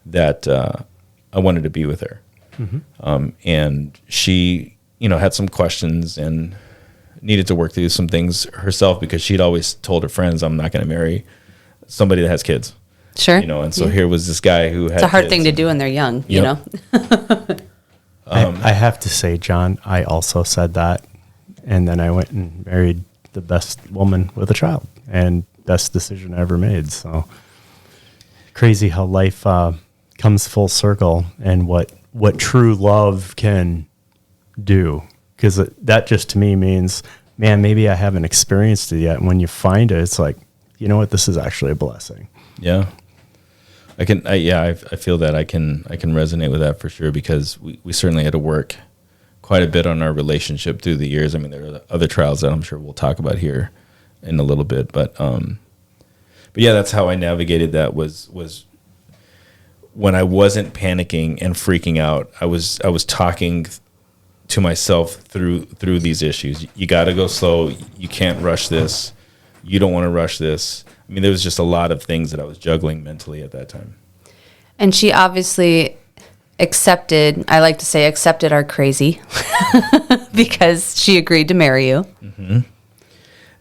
that I wanted to be with her. Mm-hmm. And she, had some questions and needed to work through some things herself, because she'd always told her friends, I'm not going to marry somebody that has kids. Sure. And so here was this guy who had It's a hard kids. thing to do when they're young, you know? I have to say, John, I also said that. And then I went and married the best woman with a child, and best decision I ever made. So crazy how life comes full circle, and what true love can do. Because that just to me means, man, maybe I haven't experienced it yet. And when you find it, it's like, you know what, this is actually a blessing. Yeah. I feel that I can resonate with that for sure, because we certainly had to work quite a bit on our relationship through the years. I mean, there are other trials that I'm sure we'll talk about here in a little bit, but yeah, that's how I navigated that, was when I wasn't panicking and freaking out. I was talking to myself through these issues. You got to go slow. You can't rush this. You don't want to rush this. I mean, there was just a lot of things that I was juggling mentally at that time. And she obviously accepted, I like to say accepted our crazy because she agreed to marry you. Mm-hmm.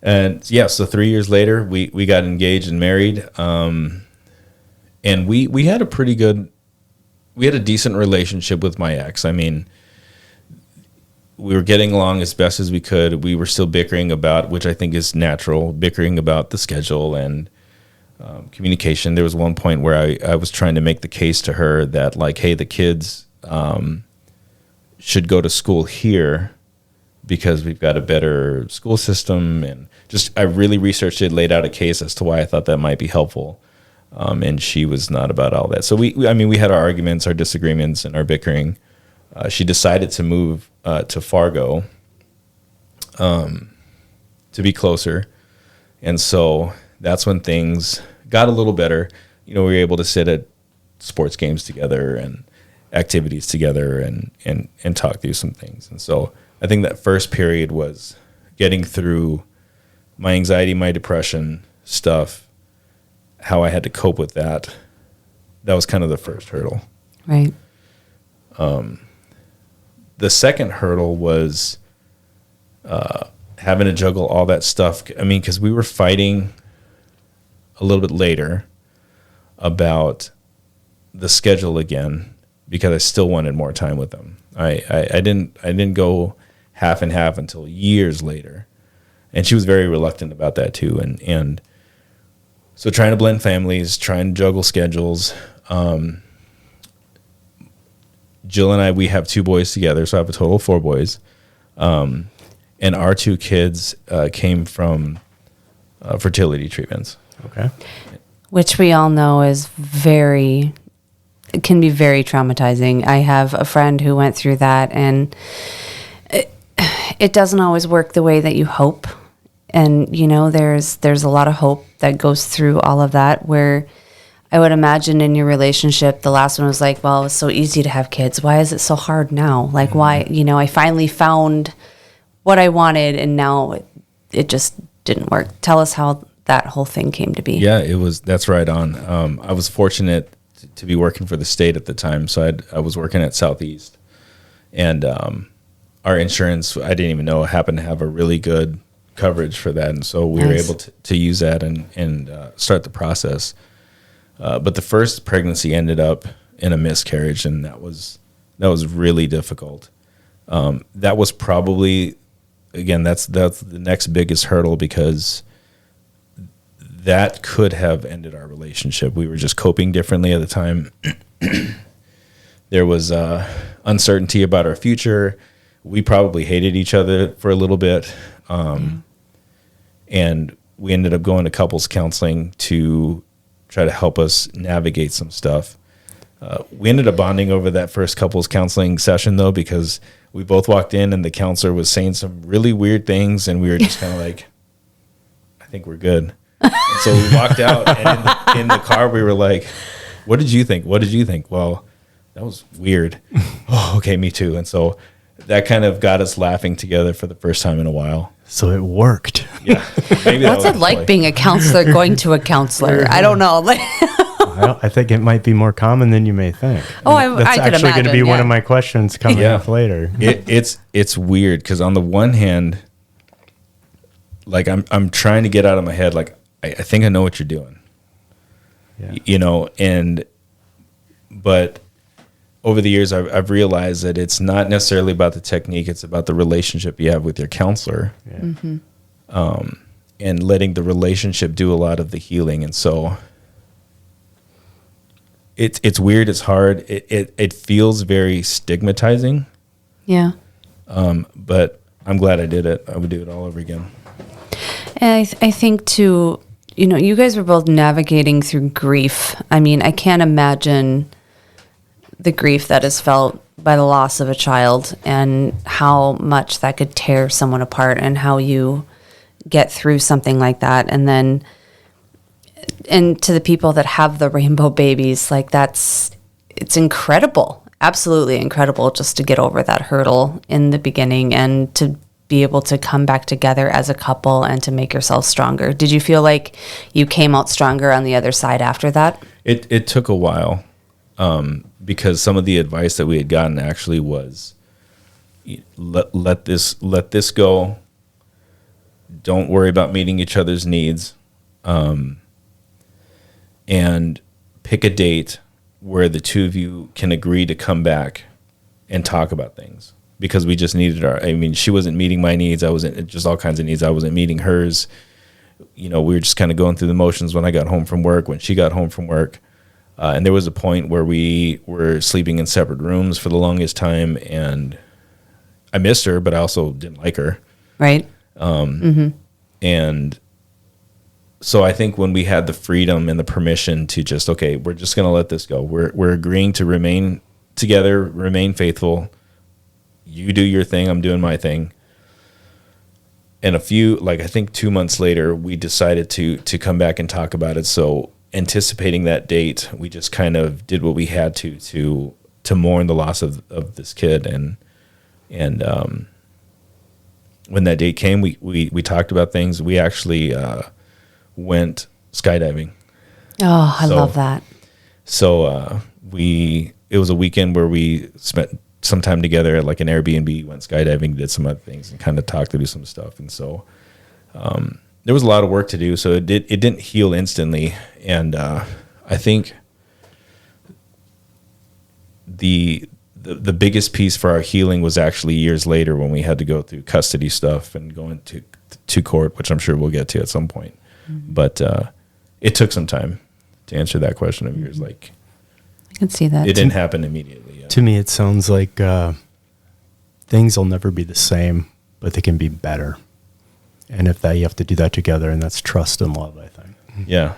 And yeah, so 3 years later, we got engaged and married. And we had a decent relationship with my ex. I mean, we were getting along as best as we could. We were still bickering about, which I think is natural, bickering about the schedule and communication. There was one point where I was trying to make the case to her that, like, hey, the kids should go to school here because we've got a better school system. And just, I really researched it, laid out a case as to why I thought that might be helpful. And she was not about all that. So we had our arguments, our disagreements, and our bickering. She decided to move to Fargo to be closer. And so that's when things got a little better. You know, we were able to sit at sports games together and activities together and talk through some things. And so I think that first period was getting through my anxiety, my depression stuff, how I had to cope with that. That was kind of the first hurdle. Right. The second hurdle was having to juggle all that stuff. I mean, because we were fighting a little bit later about the schedule again because I still wanted more time with them. I didn't go half and half until years later, and she was very reluctant about that too. And so trying to blend families, trying to juggle schedules. Jill and I, we have 2 boys together, so I have a total of 4 boys. And our 2 kids came from fertility treatments. Okay. Which we all know is it can be very traumatizing. I have a friend who went through that, and it doesn't always work the way that you hope. And, you know, there's a lot of hope that goes through all of that, where I would imagine in your relationship, the last one was like, well, it was so easy to have kids. Why is it so hard now? Like, why, you know, I finally found what I wanted, and now it just didn't work. Tell us how that whole thing came to be. Yeah, that's right on. I was fortunate to be working for the state at the time. So I was working at Southeast, and our insurance, I didn't even know, happened to have a really good coverage for that. And so we were able to use that and start the process. But the first pregnancy ended up in a miscarriage, and that was really difficult. That was probably, again, that's the next biggest hurdle, because that could have ended our relationship. We were just coping differently at the time. There was uncertainty about our future. We probably hated each other for a little bit. And we ended up going to couples counseling to try to help us navigate some stuff. We ended up bonding over that first couples counseling session, though, because we both walked in and the counselor was saying some really weird things, and we were just kind of like, I think we're good. And so we walked out, and in the car we were like, what did you think? What did you think? Well, that was weird. Oh, okay, me too. And so that kind of got us laughing together for the first time in a while. So it worked. Yeah. Maybe What's it like being a counselor going to a counselor? I don't know. I think it might be more common than you may think. Oh, That's I could actually going to be imagine, one yeah. of my questions coming up later. It's weird, because on the one hand, like I'm trying to get out of my head, like I think I know what you're doing. Yeah. You know, but over the years, I've realized that it's not necessarily about the technique; it's about the relationship you have with your counselor, and letting the relationship do a lot of the healing. And so, it's weird. It's hard. It feels very stigmatizing. Yeah. But I'm glad I did it. I would do it all over again. And I think too, you know, you guys were both navigating through grief. I mean, I can't imagine the grief that is felt by the loss of a child, and how much that could tear someone apart, and how you get through something like that. And then, and to the people that have the rainbow babies, like it's incredible, absolutely incredible, just to get over that hurdle in the beginning and to be able to come back together as a couple and to make yourself stronger. Did you feel like you came out stronger on the other side after that? It took a while. because some of the advice that we had gotten actually was let this go. Don't worry about meeting each other's needs, and pick a date where the two of you can agree to come back and talk about things, because we just needed she wasn't meeting my needs. I wasn't, just all kinds of needs. I wasn't meeting hers. We were just kind of going through the motions when I got home from work, when she got home from work. And there was a point where we were sleeping in separate rooms for the longest time, and I missed her, but I also didn't like her. Right. And so I think when we had the freedom and the permission to just, okay, we're just going to let this go. We're agreeing to remain together, remain faithful. You do your thing, I'm doing my thing. And I think 2 months later, we decided to come back and talk about it. So anticipating that date, we just kind of did what we had to mourn the loss of this kid. And when that date came, we talked about things. We actually went skydiving. Oh, I love that. So it was a weekend where we spent some time together at like an Airbnb, went skydiving, did some other things, and kind of talked to do some stuff. And so there was a lot of work to do. So it didn't heal instantly. And I think the biggest piece for our healing was actually years later, when we had to go through custody stuff and go into court, which I'm sure we'll get to at some point. Mm-hmm. But it took some time to answer that question of yours. Like, I can see that. It didn't happen immediately. Yeah. To me, it sounds like things will never be the same, but they can be better. And if that, you have to do that together, and that's trust and love, I think. Yeah.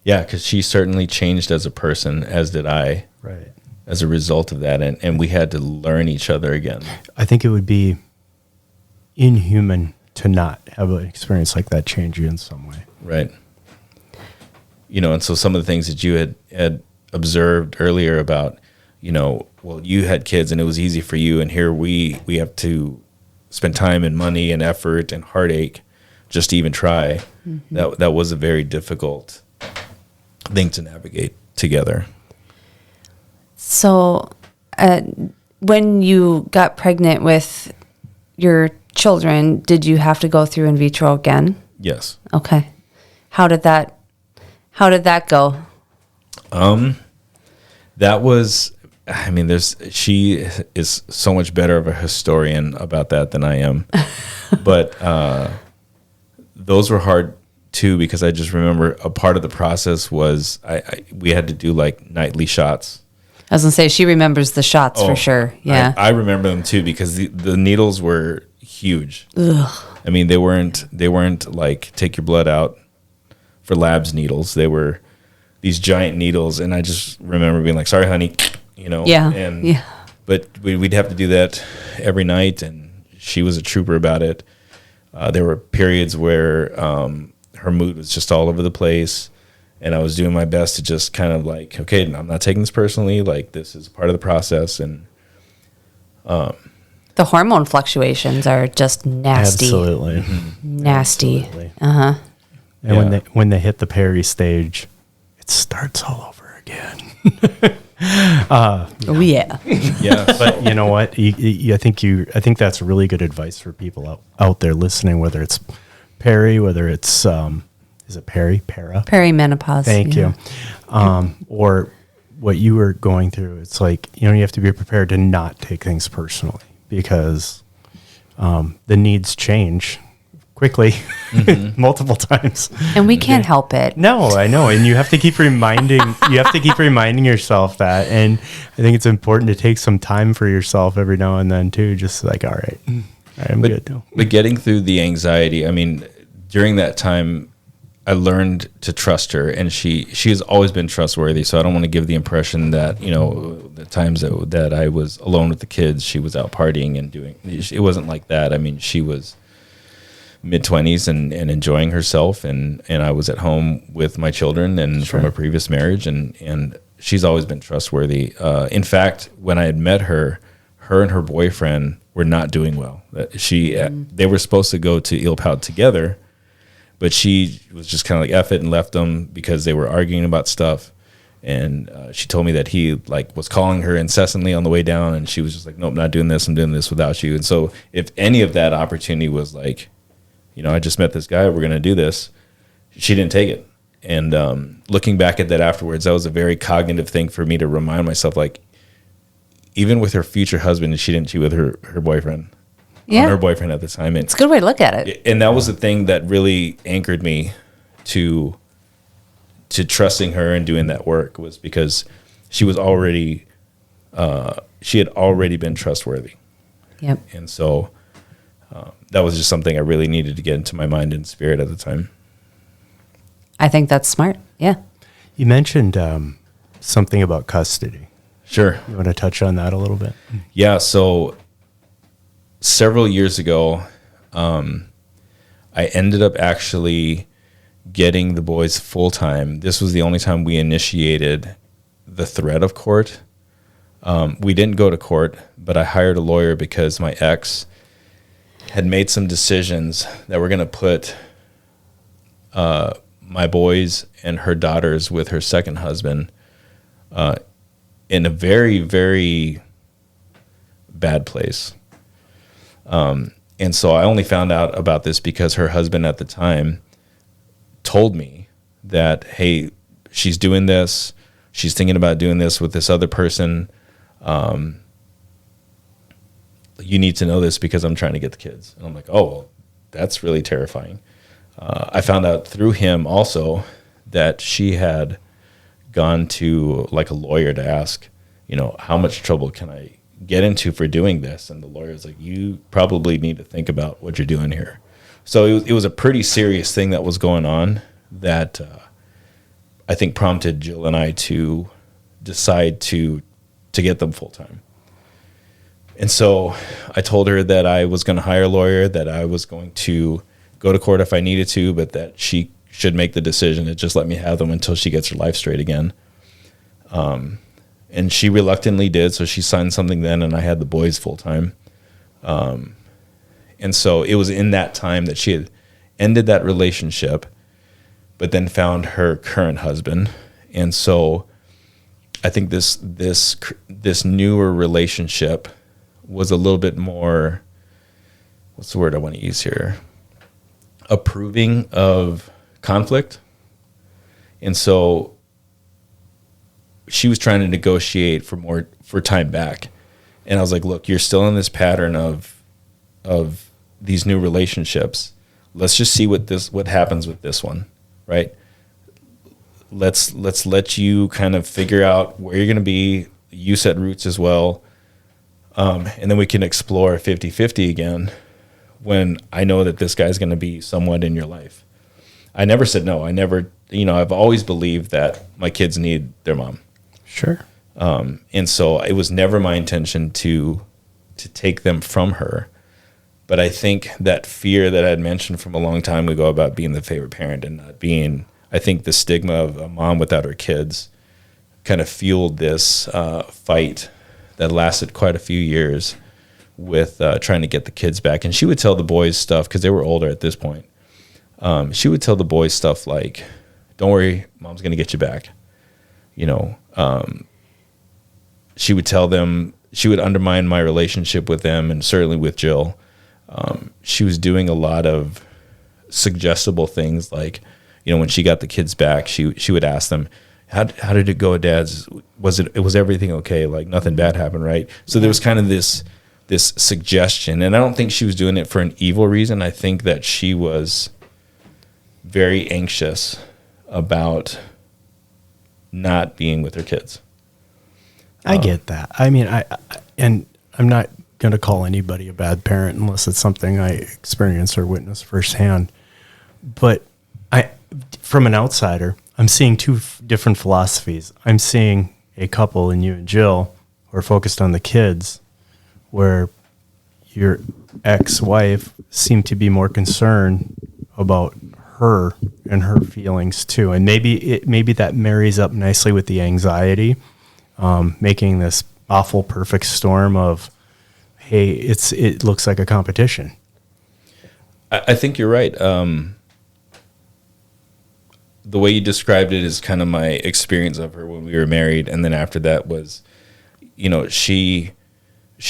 Yeah, because she certainly changed as a person, as did I. Right. As a result of that, and we had to learn each other again. I think it would be inhuman to not have an experience like that change you in some way. Right. And so some of the things that you had observed earlier about, well, you had kids and it was easy for you, and here we have to spend time and money and effort and heartache just to even try. Mm-hmm. That was a very difficult thing to navigate together. So when you got pregnant with your children, did you have to go through in vitro again? Yes. Okay. How did that go? That was, she is so much better of a historian about that than I am. But those were hard too, because I just remember a part of the process was we had to do like nightly shots. I was gonna say, she remembers the shots for sure. Yeah, I remember them too, because the needles were huge. Ugh. They weren't like take your blood out for labs needles. They were these giant needles, and I just remember being like, "Sorry, honey," Yeah. But we'd have to do that every night, and she was a trooper about it. There were periods where her mood was just all over the place. And I was doing my best to just kind of like, okay, I'm not taking this personally. Like, this is part of the process. And the hormone fluctuations are just nasty. Absolutely. Nasty. Absolutely. Uh-huh. And when they hit the peri stage, it starts all over again. Oh, yeah. Yeah. But you know what? I think that's really good advice for people out there listening, whether it's peri, whether it's... is it para? Perimenopause. Thank you. Or what you were going through. It's like, you have to be prepared to not take things personally, because the needs change quickly, multiple times. And we can't help it. No, I know. And you have to keep reminding yourself that. And I think it's important to take some time for yourself every now and then too. Just like, all right, I'm good now. But getting through the anxiety, during that time, I learned to trust her, and she has always been trustworthy. So I don't want to give the impression that, the times that I was alone with the kids, she was out partying and doing. It wasn't like that. She was mid-20s and enjoying herself, and I was at home with my children and from a previous marriage, and she's always been trustworthy. In fact, when I had met her and her boyfriend were not doing well. They were supposed to go to Ilpout together. But she was just kind of like, F it, and left them because they were arguing about stuff. And she told me that he like was calling her incessantly on the way down, and she was just like, nope, not doing this. I'm doing this without you. And so if any of that opportunity was like, I just met this guy, we're going to do this, she didn't take it. And looking back at that afterwards, that was a very cognitive thing for me to remind myself, like, even with her future husband, she didn't cheat with her boyfriend. Yeah. On her boyfriend at the time. And It's a good way to look at it. and that was the thing that really anchored me to trusting her and doing that work, was because she was already she had already been trustworthy. Yep. And so that was just something I really needed to get into my mind and spirit at the time. I think that's smart. Yeah. You mentioned something about custody. Sure. You want to touch on that a little bit? Yeah. So several years ago, I ended up actually getting the boys full time. This was the only time we initiated the threat of court. We didn't go to court, but I hired a lawyer because my ex had made some decisions that were going to put my boys and her daughters with her second husband in a very, very bad place. And so I only found out about this because her husband at the time told me that, hey, she's doing this. She's thinking about doing this with this other person. You need to know this because I'm trying to get the kids. And I'm like, oh, well, that's really terrifying. I found out through him also that she had gone to like a lawyer to ask, how much trouble can I get into for doing this? And the lawyer's like, you probably need to think about what you're doing here. So it was a pretty serious thing that was going on that I think prompted Jill and I to decide to get them full time. And so I told her that I was going to hire a lawyer, that I was going to go to court if I needed to, but that she should make the decision and just let me have them until she gets her life straight again. And she reluctantly did, so she signed something then, and I had the boys full time. And so it was in that time that she had ended that relationship, but then found her current husband. And so I think this newer relationship was a little bit more, what's the word I want to use here? Approving of conflict. And so she was trying to negotiate for time back. And I was like, look, you're still in this pattern of these new relationships. Let's just see what happens with this one, right? Let's let you kind of figure out where you're going to be. You set roots as well. And then we can explore 50-50 again when I know that this guy's going to be somewhat in your life. I never said no. I've always believed that my kids need their mom. Sure. And so it was never my intention to take them from her. But I think that fear that I had mentioned from a long time ago about being the favorite parent and not being, I think the stigma of a mom without her kids kind of fueled this fight that lasted quite a few years with trying to get the kids back. And she would tell the boys stuff because they were older at this point. She would tell the boys stuff like, don't worry, mom's going to get you back. She would tell them, she would undermine my relationship with them and certainly with Jill. She was doing a lot of suggestible things like, when she got the kids back, she would ask them, how did it go at Dad's? Was everything okay? Like nothing bad happened, right? So there was kind of this suggestion, and I don't think she was doing it for an evil reason. I think that she was very anxious about not being with her kids. I get that. I mean, and I'm not going to call anybody a bad parent unless it's something I experience or witness firsthand. But from an outsider, I'm seeing two different philosophies. I'm seeing a couple in you and Jill who are focused on the kids, where your ex-wife seemed to be more concerned about her and her feelings too. And maybe that marries up nicely with the anxiety, making this awful perfect storm of, hey, it looks like a competition. I think you're right. the way you described it is kind of my experience of her when we were married. And then after that was, she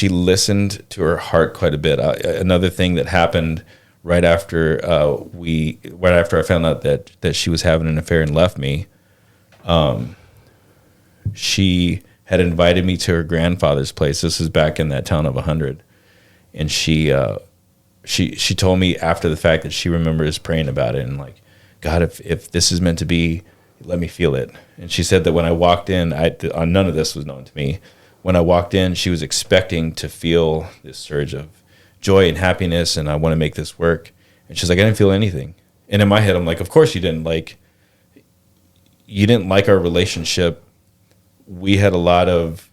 listened to her heart quite a bit. Another thing that happened right after I found out that she was having an affair and left me, she had invited me to her grandfather's place. This is back in that town of 100. And she told me after the fact that she remembers praying about it and like, God, if this is meant to be, let me feel it. And she said that when I walked in, none of this was known to me. When I walked in, she was expecting to feel this surge of joy and happiness, and I want to make this work. And she's like, I didn't feel anything. And in my head, I'm like, of course you didn't. Like, you didn't like our relationship. We had a lot of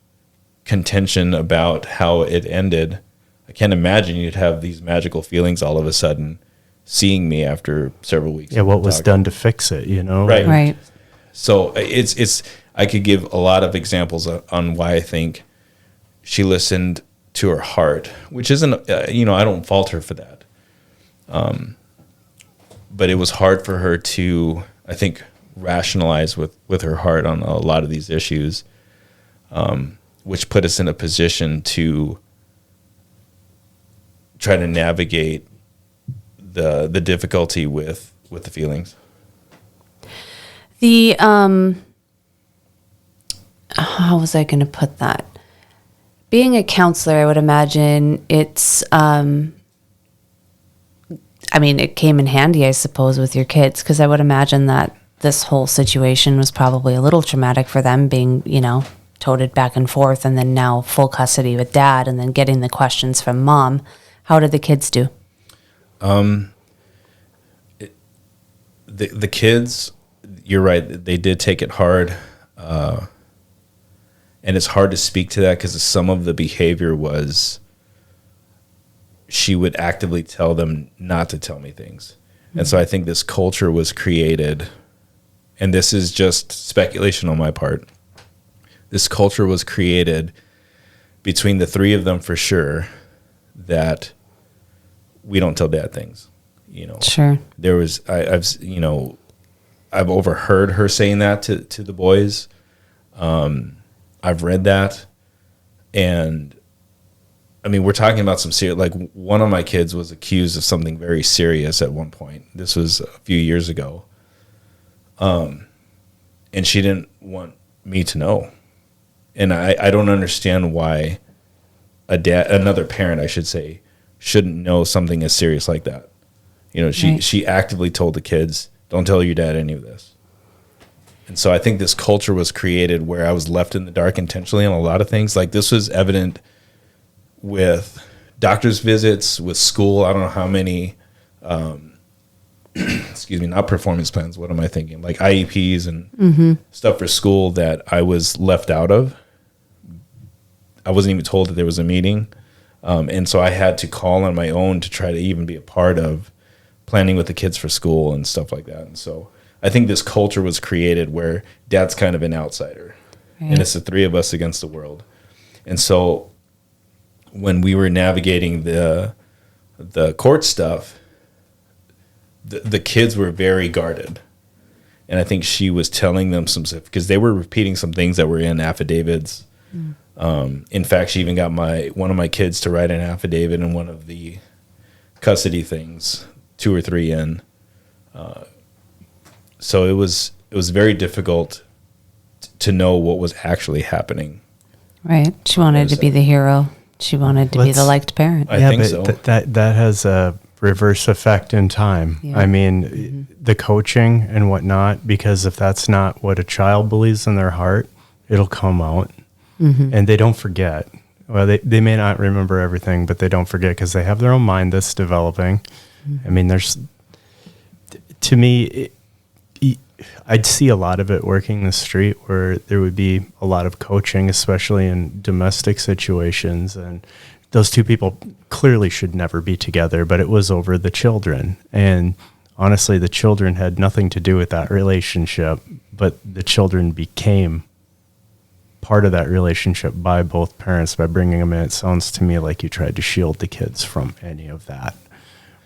contention about how it ended. I can't imagine you'd have these magical feelings all of a sudden seeing me after several weeks. Yeah, what was done to fix it, Right. Right. So it's I could give a lot of examples on why I think she listened to her heart, which isn't, I don't fault her for that. But it was hard for her to, I think, rationalize with her heart on a lot of these issues, which put us in a position to try to navigate the difficulty with the feelings. How was I going to put that? Being a counselor, I would imagine it's, it came in handy, I suppose, with your kids, because I would imagine that this whole situation was probably a little traumatic for them, being, toted back and forth, and then now full custody with dad, and then getting the questions from mom. How did the kids do? The kids, you're right, they did take it hard. And it's hard to speak to that because some of the behavior was she would actively tell them not to tell me things. Mm-hmm. And so I think this culture was created, and this is just speculation on my part. This culture was created between the three of them for sure that we don't tell dad things. Sure. There was, I've overheard her saying that to the boys. I've read that, and we're talking about some serious, like one of my kids was accused of something very serious at one point. This was a few years ago. And she didn't want me to know. And I don't understand why another parent, I should say, shouldn't know something as serious like that. She actively told the kids, don't tell your dad any of this. And so I think this culture was created where I was left in the dark intentionally on a lot of things. Like this was evident with doctor's visits, with school. I don't know how many, not performance plans. What am I thinking? Like IEPs and stuff for school that I was left out of. I wasn't even told that there was a meeting. And so I had to call on my own to try to even be a part of planning with the kids for school and stuff like that. And so I think this culture was created where dad's kind of an outsider, and it's the three of us against the world. And so when we were navigating the court stuff, the kids were very guarded. And I think she was telling them some stuff because they were repeating some things that were in affidavits. In fact, she even got one of my kids to write an affidavit in one of the custody things, 2 or 3 in. So it was very difficult to know what was actually happening. Right. She wanted to be the hero. She wanted to be the liked parent. I think so. That has a reverse effect in time. Yeah. The coaching and whatnot, because if that's not what a child believes in their heart, it'll come out. Mm-hmm. And they don't forget. Well, they may not remember everything, but they don't forget because they have their own mind that's developing. Mm-hmm. To me, I'd see a lot of it working the street where there would be a lot of coaching, especially in domestic situations. And those two people clearly should never be together, but it was over the children. And honestly, the children had nothing to do with that relationship, but the children became part of that relationship by both parents by bringing them in. It sounds to me like you tried to shield the kids from any of that.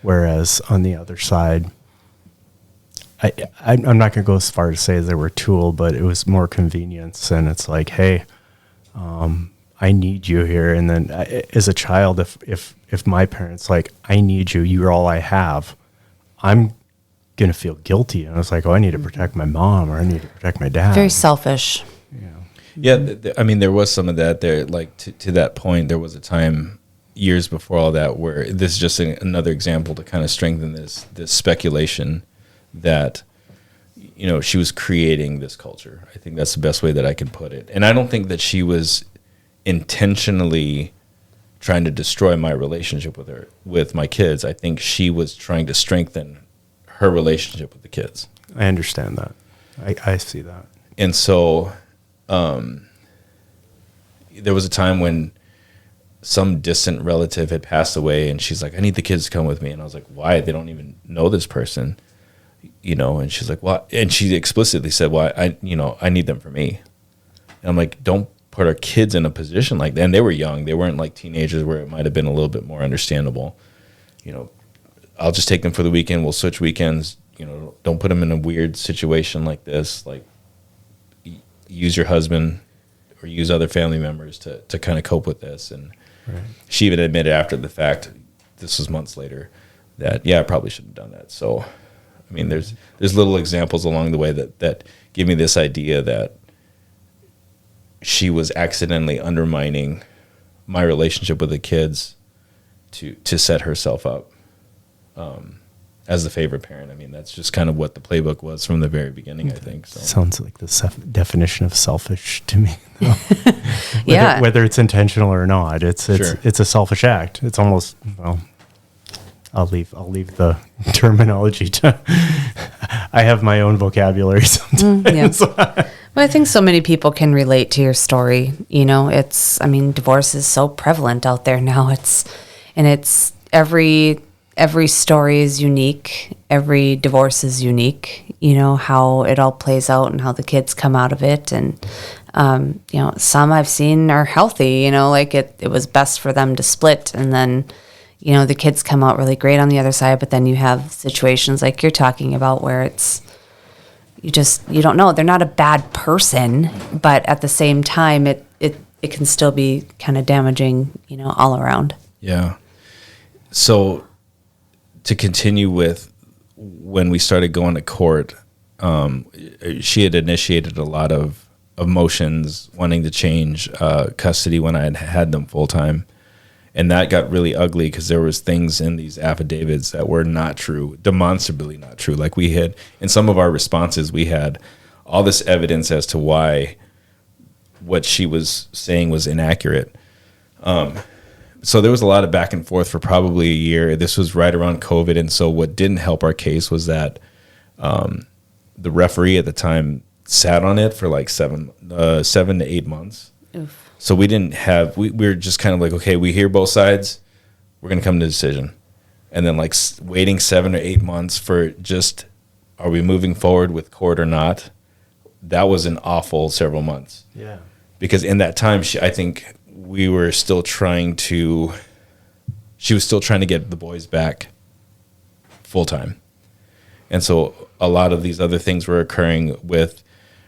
Whereas on the other side, I'm not going to go as far to say they were a tool, but it was more convenience. And it's like, hey, I need you here. And then as a child, if my parents like, I need you, you're all I have, I'm going to feel guilty. And I was like, oh, I need to protect my mom, or I need to protect my dad. Very selfish. Yeah, I mean, there was some of that there. Like to that point, there was a time years before all that where this is just another example to kind of strengthen this speculation that, you know, she was creating this culture. I think that's the best way that I can put it. And I don't think that she was intentionally trying to destroy my relationship with my kids. I think she was trying to strengthen her relationship with the kids. I understand that. I see that. And so there was a time when some distant relative had passed away, and she's like, I need the kids to come with me. And I was like, why? They don't even know this person, you know? And she's like, well, and she explicitly said, well, I need them for me. And I'm like, don't put our kids in a position like that. And they were young. They weren't like teenagers where it might have been a little bit more understandable. You know, I'll just take them for the weekend. We'll switch weekends. You know, don't put them in a weird situation like this. Like, use your husband or use other family members to kind of cope with this. And she even admitted after the fact, this was months later, that, yeah, I probably shouldn't have done that. So, I mean, there's little examples along the way that give me this idea that she was accidentally undermining my relationship with the kids to set herself up as the favorite parent. I mean, that's just kind of what the playbook was from the very beginning, I think. So. Sounds like the definition of selfish to me. Yeah. Whether it's intentional or not, it's Sure. it's a selfish act. It's almost, well, I'll leave the terminology to. I have my own vocabulary sometimes. Yeah. Well, I think so many people can relate to your story. You know, divorce is so prevalent out there now. It's every story is unique. Every divorce is unique. You know, how it all plays out and how the kids come out of it. And, you know, some I've seen are healthy, you know, like it was best for them to split. And then, you know, the kids come out really great on the other side. But then you have situations like you're talking about where you don't know. They're not a bad person, but at the same time, it can still be kind of damaging, you know, all around. Yeah. So to continue with when we started going to court, she had initiated a lot of motions wanting to change custody when I had them full time. And that got really ugly because there was things in these affidavits that were not true, demonstrably not true. Like we had, in some of our responses, we had all this evidence as to why what she was saying was inaccurate. So there was a lot of back and forth for probably a year. This was right around COVID. And so what didn't help our case was that the referee at the time sat on it for like 7 to 8 months. Oof. So we didn't have, we were just kind of like, okay, we hear both sides. We're going to come to a decision. And then like waiting 7 or 8 months for just, are we moving forward with court or not? That was an awful several months. Yeah. Because in that time, I think we were still she was still trying to get the boys back full time. And so a lot of these other things were occurring with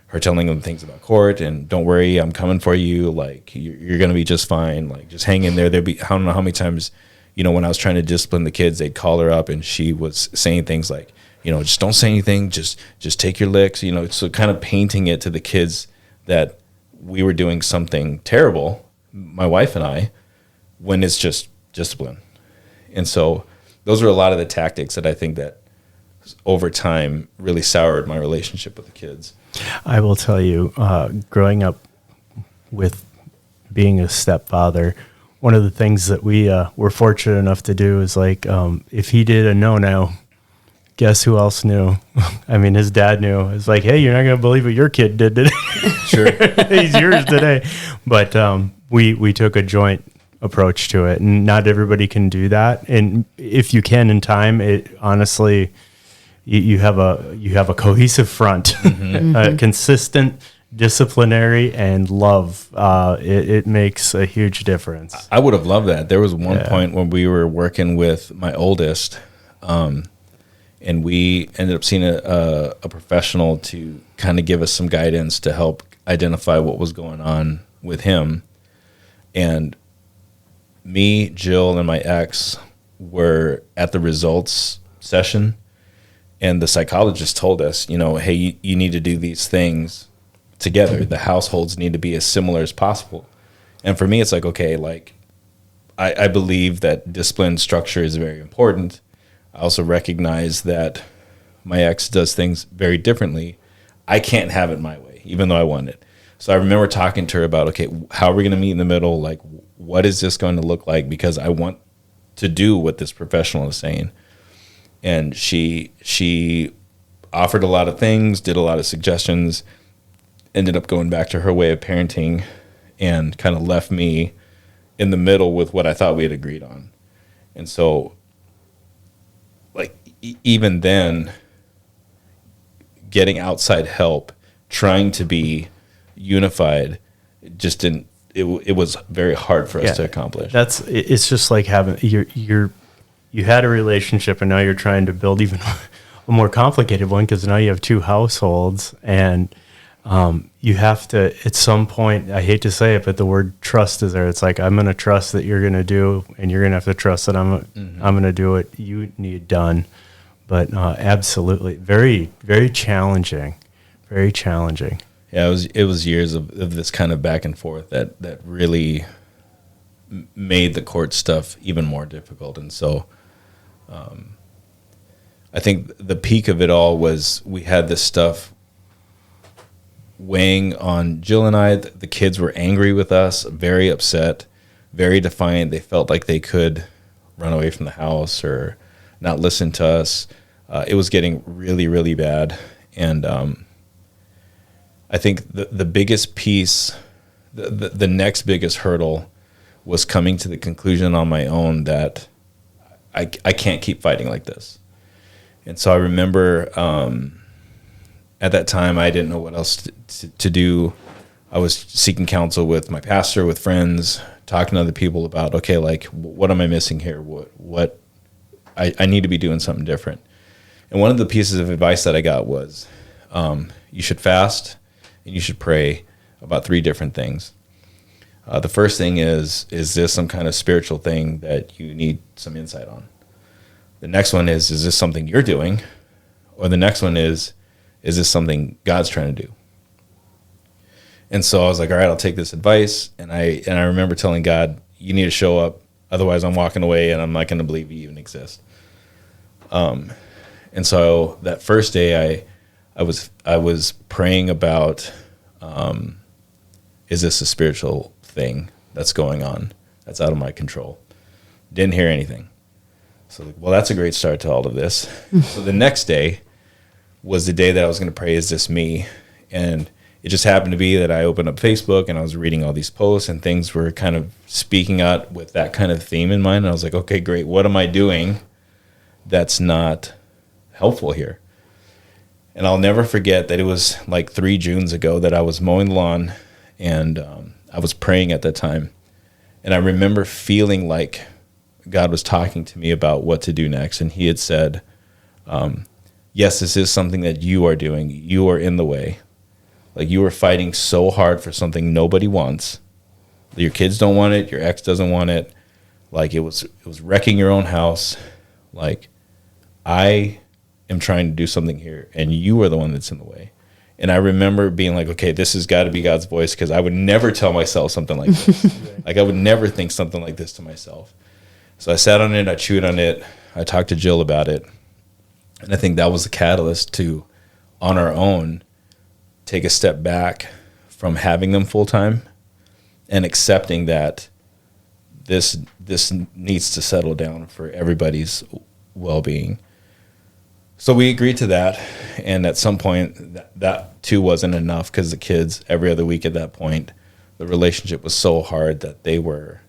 her telling them things about court and don't worry, I'm coming for you. Like you're going to be just fine. Like just hang in there. I don't know how many times, you know, when I was trying to discipline the kids, they'd call her up and she was saying things like, you know, just don't say anything. Just take your licks, you know, so kind of painting it to the kids that we were doing something terrible, my wife and I, when it's just discipline. And so those are a lot of the tactics that I think that over time really soured my relationship with the kids. I will tell you, growing up with being a stepfather, one of the things that we were fortunate enough to do is like, if he did a no, guess who else knew? I mean, his dad knew. It's like, hey, you're not going to believe what your kid did today. Sure. He's yours today. But we took a joint approach to it, and not everybody can do that. And if you can in time, it honestly, you have a cohesive front, consistent, disciplinary, and love. It makes a huge difference. I would have loved that. There was one point when we were working with my oldest, and And we ended up seeing a professional to kind of give us some guidance to help identify what was going on with him. And me, Jill, and my ex were at the results session, and the psychologist told us, hey, you need to do these things together. The households need to be as similar as possible. And for me, it's like, okay, like I believe that discipline structure is very important. I also recognize that my ex does things very differently. I can't have it my way, even though I want it. So I remember talking to her about, okay, how are we going to meet in the middle? Like, what is this going to look like? Because I want to do what this professional is saying. And she offered a lot of things, did a lot of suggestions, ended up going back to her way of parenting, and kind of left me in the middle with what I thought we had agreed on. And so, like, even then, getting outside help, trying to be unified, just didn't. It was very hard for us to accomplish. It's just like having you had a relationship, and now you're trying to build even a more complicated one, because now you have two households, and you have to, at some point, I hate to say it, but the word trust is there. It's like, I'm going to trust that you're going to do, and you're going to have to trust that I'm going to do what you need done. But absolutely, very, very challenging, very challenging. Yeah, it was years of this kind of back and forth that really made the court stuff even more difficult. And so I think the peak of it all was we had this stuff weighing on Jill and I. The kids were angry with us, very upset, very defiant. They felt like they could run away from the house or not listen to us. It was getting really, really bad. And I think the biggest piece, the next biggest hurdle was coming to the conclusion on my own that I can't keep fighting like this. And so I remember at that time, I didn't know what else to do. I was seeking counsel with my pastor, with friends, talking to other people about, okay, like, what am I missing here? What I need to be doing something different. And one of the pieces of advice that I got was you should fast and you should pray about 3 different things. The first thing is this some kind of spiritual thing that you need some insight on? The next one is this something you're doing? Or the next one is this something God's trying to do? And so I was like, all right, I'll take this advice. And I remember telling God, you need to show up. Otherwise, I'm walking away and I'm not going to believe you even exist. And so that first day I was praying about, is this a spiritual thing that's going on that's out of my control? Didn't hear anything. So, well, that's a great start to all of this. So the next day was the day that I was going to pray, is this me? And it just happened to be that I opened up Facebook and I was reading all these posts and things were kind of speaking out with that kind of theme in mind. And I was like, okay, great. What am I doing that's not helpful here? And I'll never forget that it was like 3 Junes ago that I was mowing the lawn, and I was praying at that time. And I remember feeling like God was talking to me about what to do next. And he had said, yes, this is something that you are doing. You are in the way. Like, you are fighting so hard for something nobody wants. Your kids don't want it. Your ex doesn't want it. Like, it was wrecking your own house. Like, I am trying to do something here, and you are the one that's in the way. And I remember being like, okay, this has got to be God's voice, because I would never tell myself something like this. Like, I would never think something like this to myself. So I sat on it, I chewed on it, I talked to Jill about it, and I think that was the catalyst to, on our own, take a step back from having them full-time and accepting that this needs to settle down for everybody's well-being. So we agreed to that, and at some point, that too wasn't enough, because the kids, every other week at that point, the relationship was so hard that they were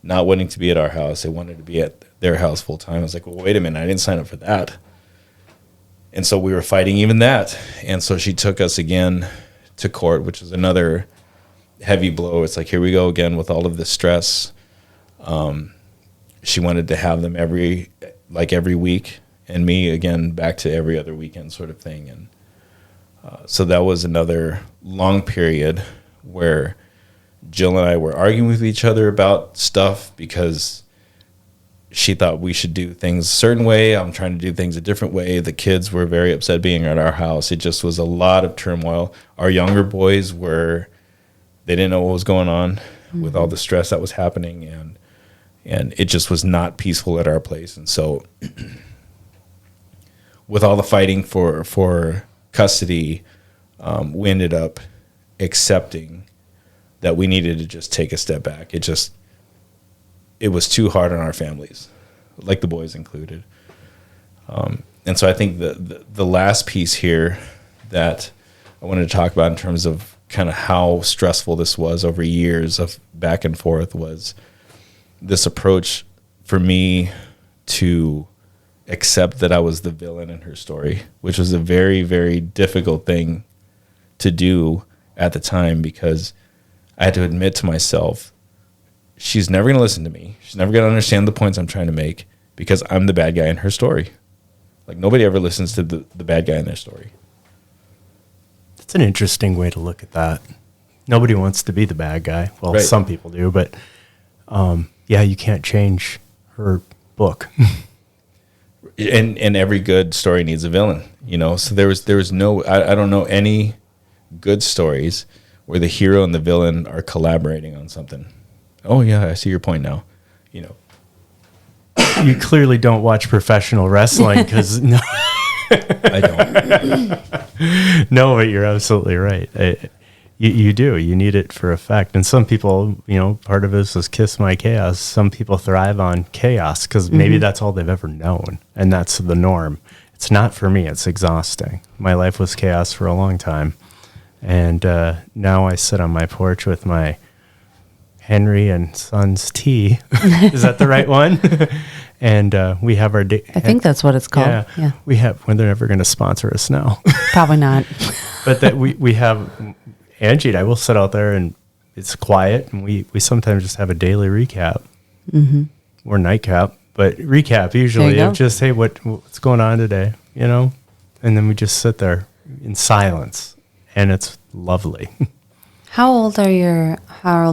not wanting to be at our house. They wanted to be at their house full time. I was like, well, wait a minute, I didn't sign up for that. And so we were fighting even that. And so she took us again to court, which was another heavy blow. It's like, here we go again with all of this stress. She wanted to have them every week. and me again back to every other weekend sort of thing. And so that was another long period where Jill and I were arguing with each other about stuff because she thought we should do things a certain way. I'm trying to do things a different way. The kids were very upset being at our house. It just was a lot of turmoil. Our younger boys they didn't know what was going on with all the stress that was happening, and it just was not peaceful at our place. And so with all the fighting for custody, we ended up accepting that we needed to just take a step back. It was too hard on our families, like the boys included. And so I think the last piece here that I wanted to talk about in terms of kind of how stressful this was over years of back and forth was this approach for me to accept that I was the villain in her story, which was a very, very difficult thing to do at the time, because I had to admit to myself, she's never going to listen to me. She's never going to understand the points I'm trying to make because I'm the bad guy in her story. Like, nobody ever listens to the bad guy in their story. That's an interesting way to look at that. Nobody wants to be the bad guy. Well, Right. Some people do, but yeah, you can't change her book. And every good story needs a villain, So there was no, I don't know any good stories where the hero and the villain are collaborating on something. Oh yeah, I see your point now. You clearly don't watch professional wrestling because no, I don't. no, but you're absolutely right. You do. You need it for effect. And some people, part of this is kiss my chaos. Some people thrive on chaos because maybe that's all they've ever known. And that's the norm. It's not for me. It's exhausting. My life was chaos for a long time. And now I sit on my porch with my Henry and Sons tea. Is that the right one? And we have our day. I think that's what it's called. Yeah. We have, when they're never going to sponsor us now. Probably not. But that we have, Angie and I will sit out there and it's quiet. And we sometimes just have a daily recap or nightcap, but recap usually of just, hey, what's going on today, And then we just sit there in silence and it's lovely. How old are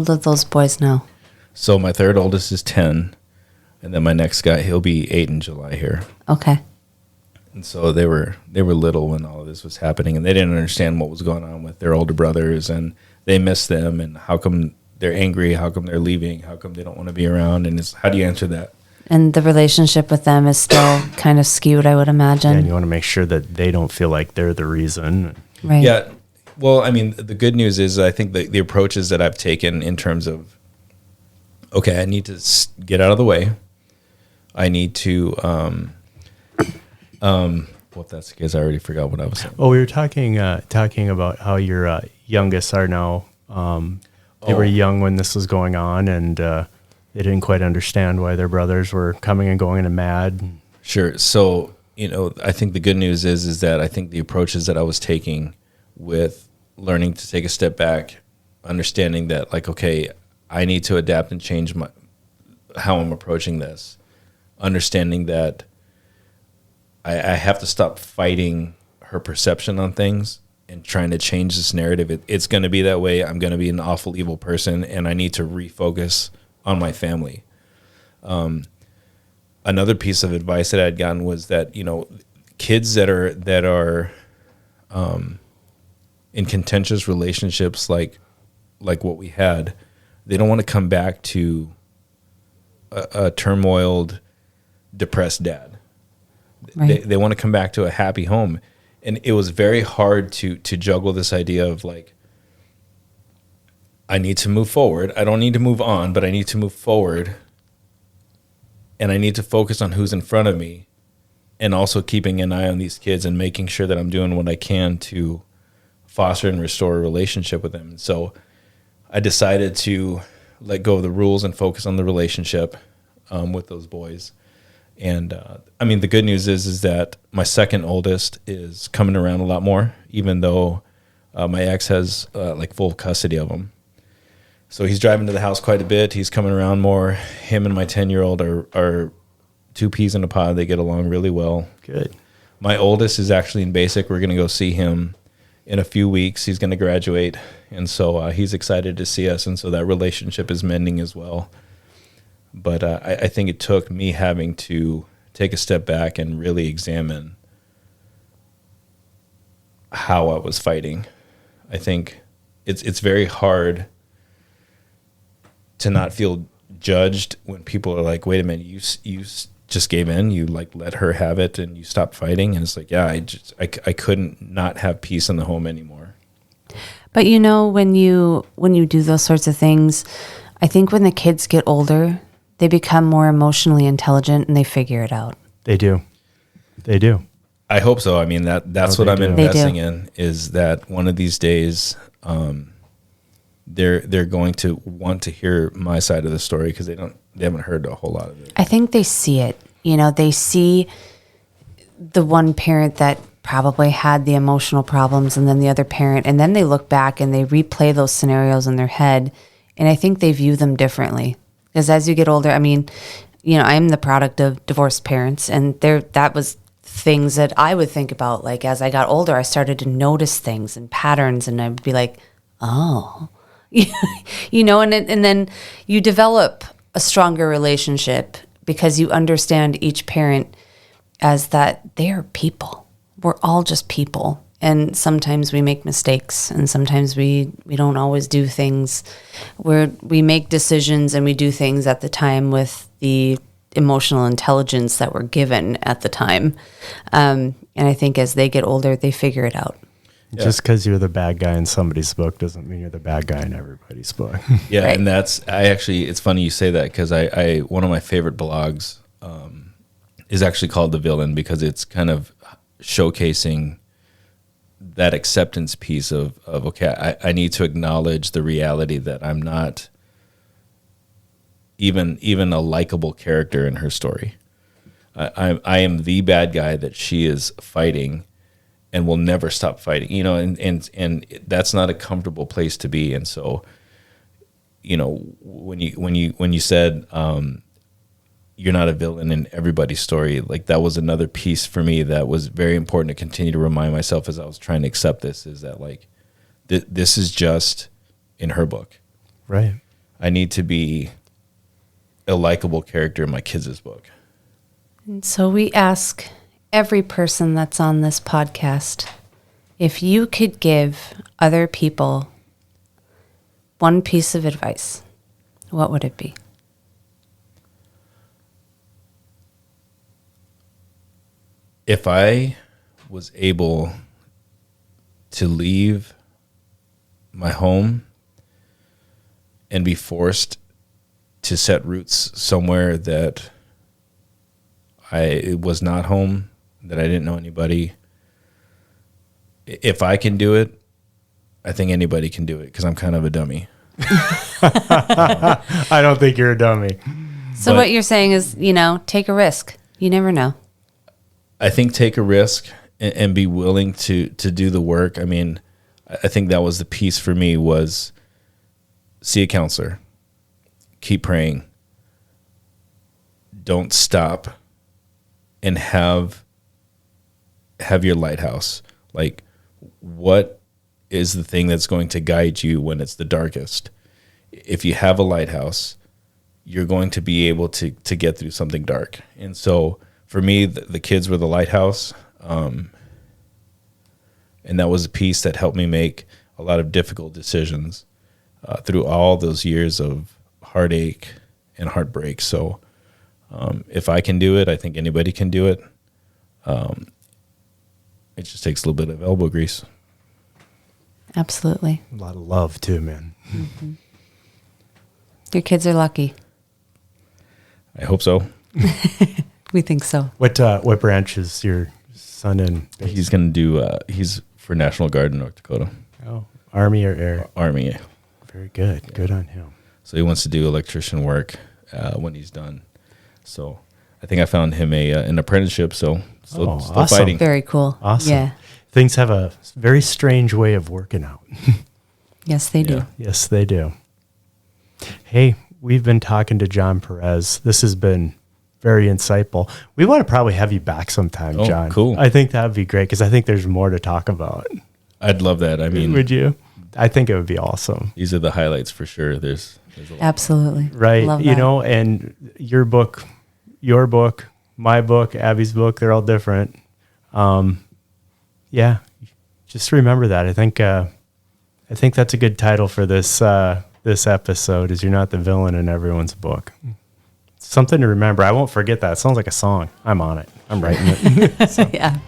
those boys now? So my third oldest is 10, and then my next guy, he'll be 8 in July here. Okay. And so they were little when all of this was happening, and they didn't understand what was going on with their older brothers, and they miss them, and how come they're angry, how come they're leaving, how come they don't want to be around, and how do you answer that? And the relationship with them is still kind of skewed, I would imagine. And you want to make sure that they don't feel like they're the reason. Right. Yeah. Well, I mean, the good news is I think the approaches that I've taken in terms of, okay, I need to get out of the way. I need to, well, if that's the case, I already forgot what I was saying. Well, we were talking about how your youngest are now. They were young when this was going on, and they didn't quite understand why their brothers were coming and going and mad. Sure. So, I think the good news is that I think the approaches that I was taking with learning to take a step back, understanding that, like, okay, I need to adapt and change how I'm approaching this, understanding that I have to stop fighting her perception on things and trying to change this narrative. It's going to be that way. I'm going to be an awful, evil person, and I need to refocus on my family. Another piece of advice that I had gotten was that, kids that are in contentious relationships like what we had, they don't want to come back to a turmoiled, depressed dad. Right. They want to come back to a happy home. And it was very hard to juggle this idea of, like, I need to move forward. I don't need to move on, but I need to move forward. And I need to focus on who's in front of me, and also keeping an eye on these kids and making sure that I'm doing what I can to foster and restore a relationship with them. And so I decided to let go of the rules and focus on the relationship with those boys. And I mean, the good news is that my second oldest is coming around a lot more, even though my ex has like full custody of him. So he's driving to the house quite a bit. He's coming around more. Him and my 10-year-old are two peas in a pod. They get along really well. Good. My oldest is actually in basic. We're going to go see him in a few weeks. He's going to graduate. And so he's excited to see us. And so that relationship is mending as well. But I think it took me having to take a step back and really examine how I was fighting. I think it's very hard to not feel judged when people are like, wait a minute, you just gave in, you like let her have it and you stopped fighting. And it's like, yeah, I couldn't not have peace in the home anymore. But you know, when you do those sorts of things, I think when the kids get older, they become more emotionally intelligent and they figure it out. They do. I hope so. I mean, that's what I'm investing in, is that one of these days they're going to want to hear my side of the story, because they haven't heard a whole lot of it. I think they see it. You know, they see the one parent that probably had the emotional problems, and then the other parent, and then they look back and they replay those scenarios in their head, and I think they view them differently. Because as you get older, I mean, you know, I'm the product of divorced parents, and that was things that I would think about. Like, as I got older, I started to notice things and patterns, and I'd be like, oh, you know, and then you develop a stronger relationship because you understand each parent as that they are people. We're all just people. And sometimes we make mistakes, and sometimes we don't always do things where we make decisions and we do things at the time with the emotional intelligence that we're given at the time. And I think as they get older, they figure it out. Yeah. Just because you're the bad guy in somebody's book doesn't mean you're the bad guy in everybody's book. Yeah, Right. and it's funny you say that, because I one of my favorite blogs is actually called The Villain, because it's kind of showcasing that acceptance piece of okay, I need to acknowledge the reality that I'm not even a likable character in her story. I am the bad guy that she is fighting and will never stop fighting, you know, and that's not a comfortable place to be. And so, you know, when you said you're not a villain in everybody's story, like that was another piece for me that was very important to continue to remind myself as I was trying to accept this, is that like this is just in her book. Right. I need to be a likable character in my kids' book. And so we ask every person that's on this podcast, if you could give other people one piece of advice, what would it be? If I was able to leave my home and be forced to set roots somewhere that it was not home, that I didn't know anybody, if I can do it, I think anybody can do it, because I'm kind of a dummy. I don't think you're a dummy. So what you're saying is, you know, take a risk. You never know. I think take a risk and be willing to do the work. I mean, I think that was the piece for me, was see a counselor, keep praying, don't stop, and have your lighthouse. Like, what is the thing that's going to guide you when it's the darkest? If you have a lighthouse, you're going to be able to get through something dark. And so for me, the kids were the lighthouse. And that was a piece that helped me make a lot of difficult decisions through all those years of heartache and heartbreak. So if I can do it, I think anybody can do it. It just takes a little bit of elbow grease. Absolutely. A lot of love too, man. Mm-hmm. Your kids are lucky. I hope so. We think so. What branch is your son in? He's going to do, he's for National Guard in North Dakota. Oh, Army or Air? Army. Very good. Yeah. Good on him. So he wants to do electrician work when he's done. So I think I found him an apprenticeship, so still awesome. fighting. Very cool. Awesome. Yeah. Things have a very strange way of working out. Yes, they do. Yeah. Yes, they do. Hey, we've been talking to John Perez. This has been very insightful. We want to probably have you back sometime, Oh, John. cool. I think that would be great because I think there's more to talk about. I'd love that. I mean, Would you? I think it would be awesome. these are the highlights for sure. There's a lot. Absolutely. Right. Love You that. know, and your book, my book, Abby's book, they're all different. Yeah. Just remember that. I think that's a good title for this episode is You're Not the Villain in Everyone's Book. Something to remember. I won't forget that. It sounds like a song. I'm on it. I'm writing it. Yeah.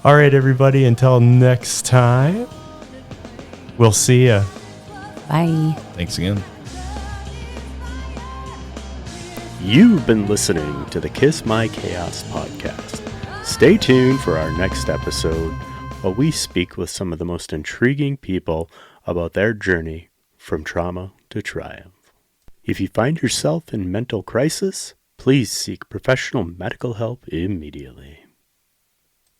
All right, everybody. Until next time, we'll see ya. Bye. Thanks again. You've been listening to the Kiss My Chaos podcast. Stay tuned for our next episode while we speak with some of the most intriguing people about their journey from trauma to triumph. If you find yourself in mental crisis, please seek professional medical help immediately.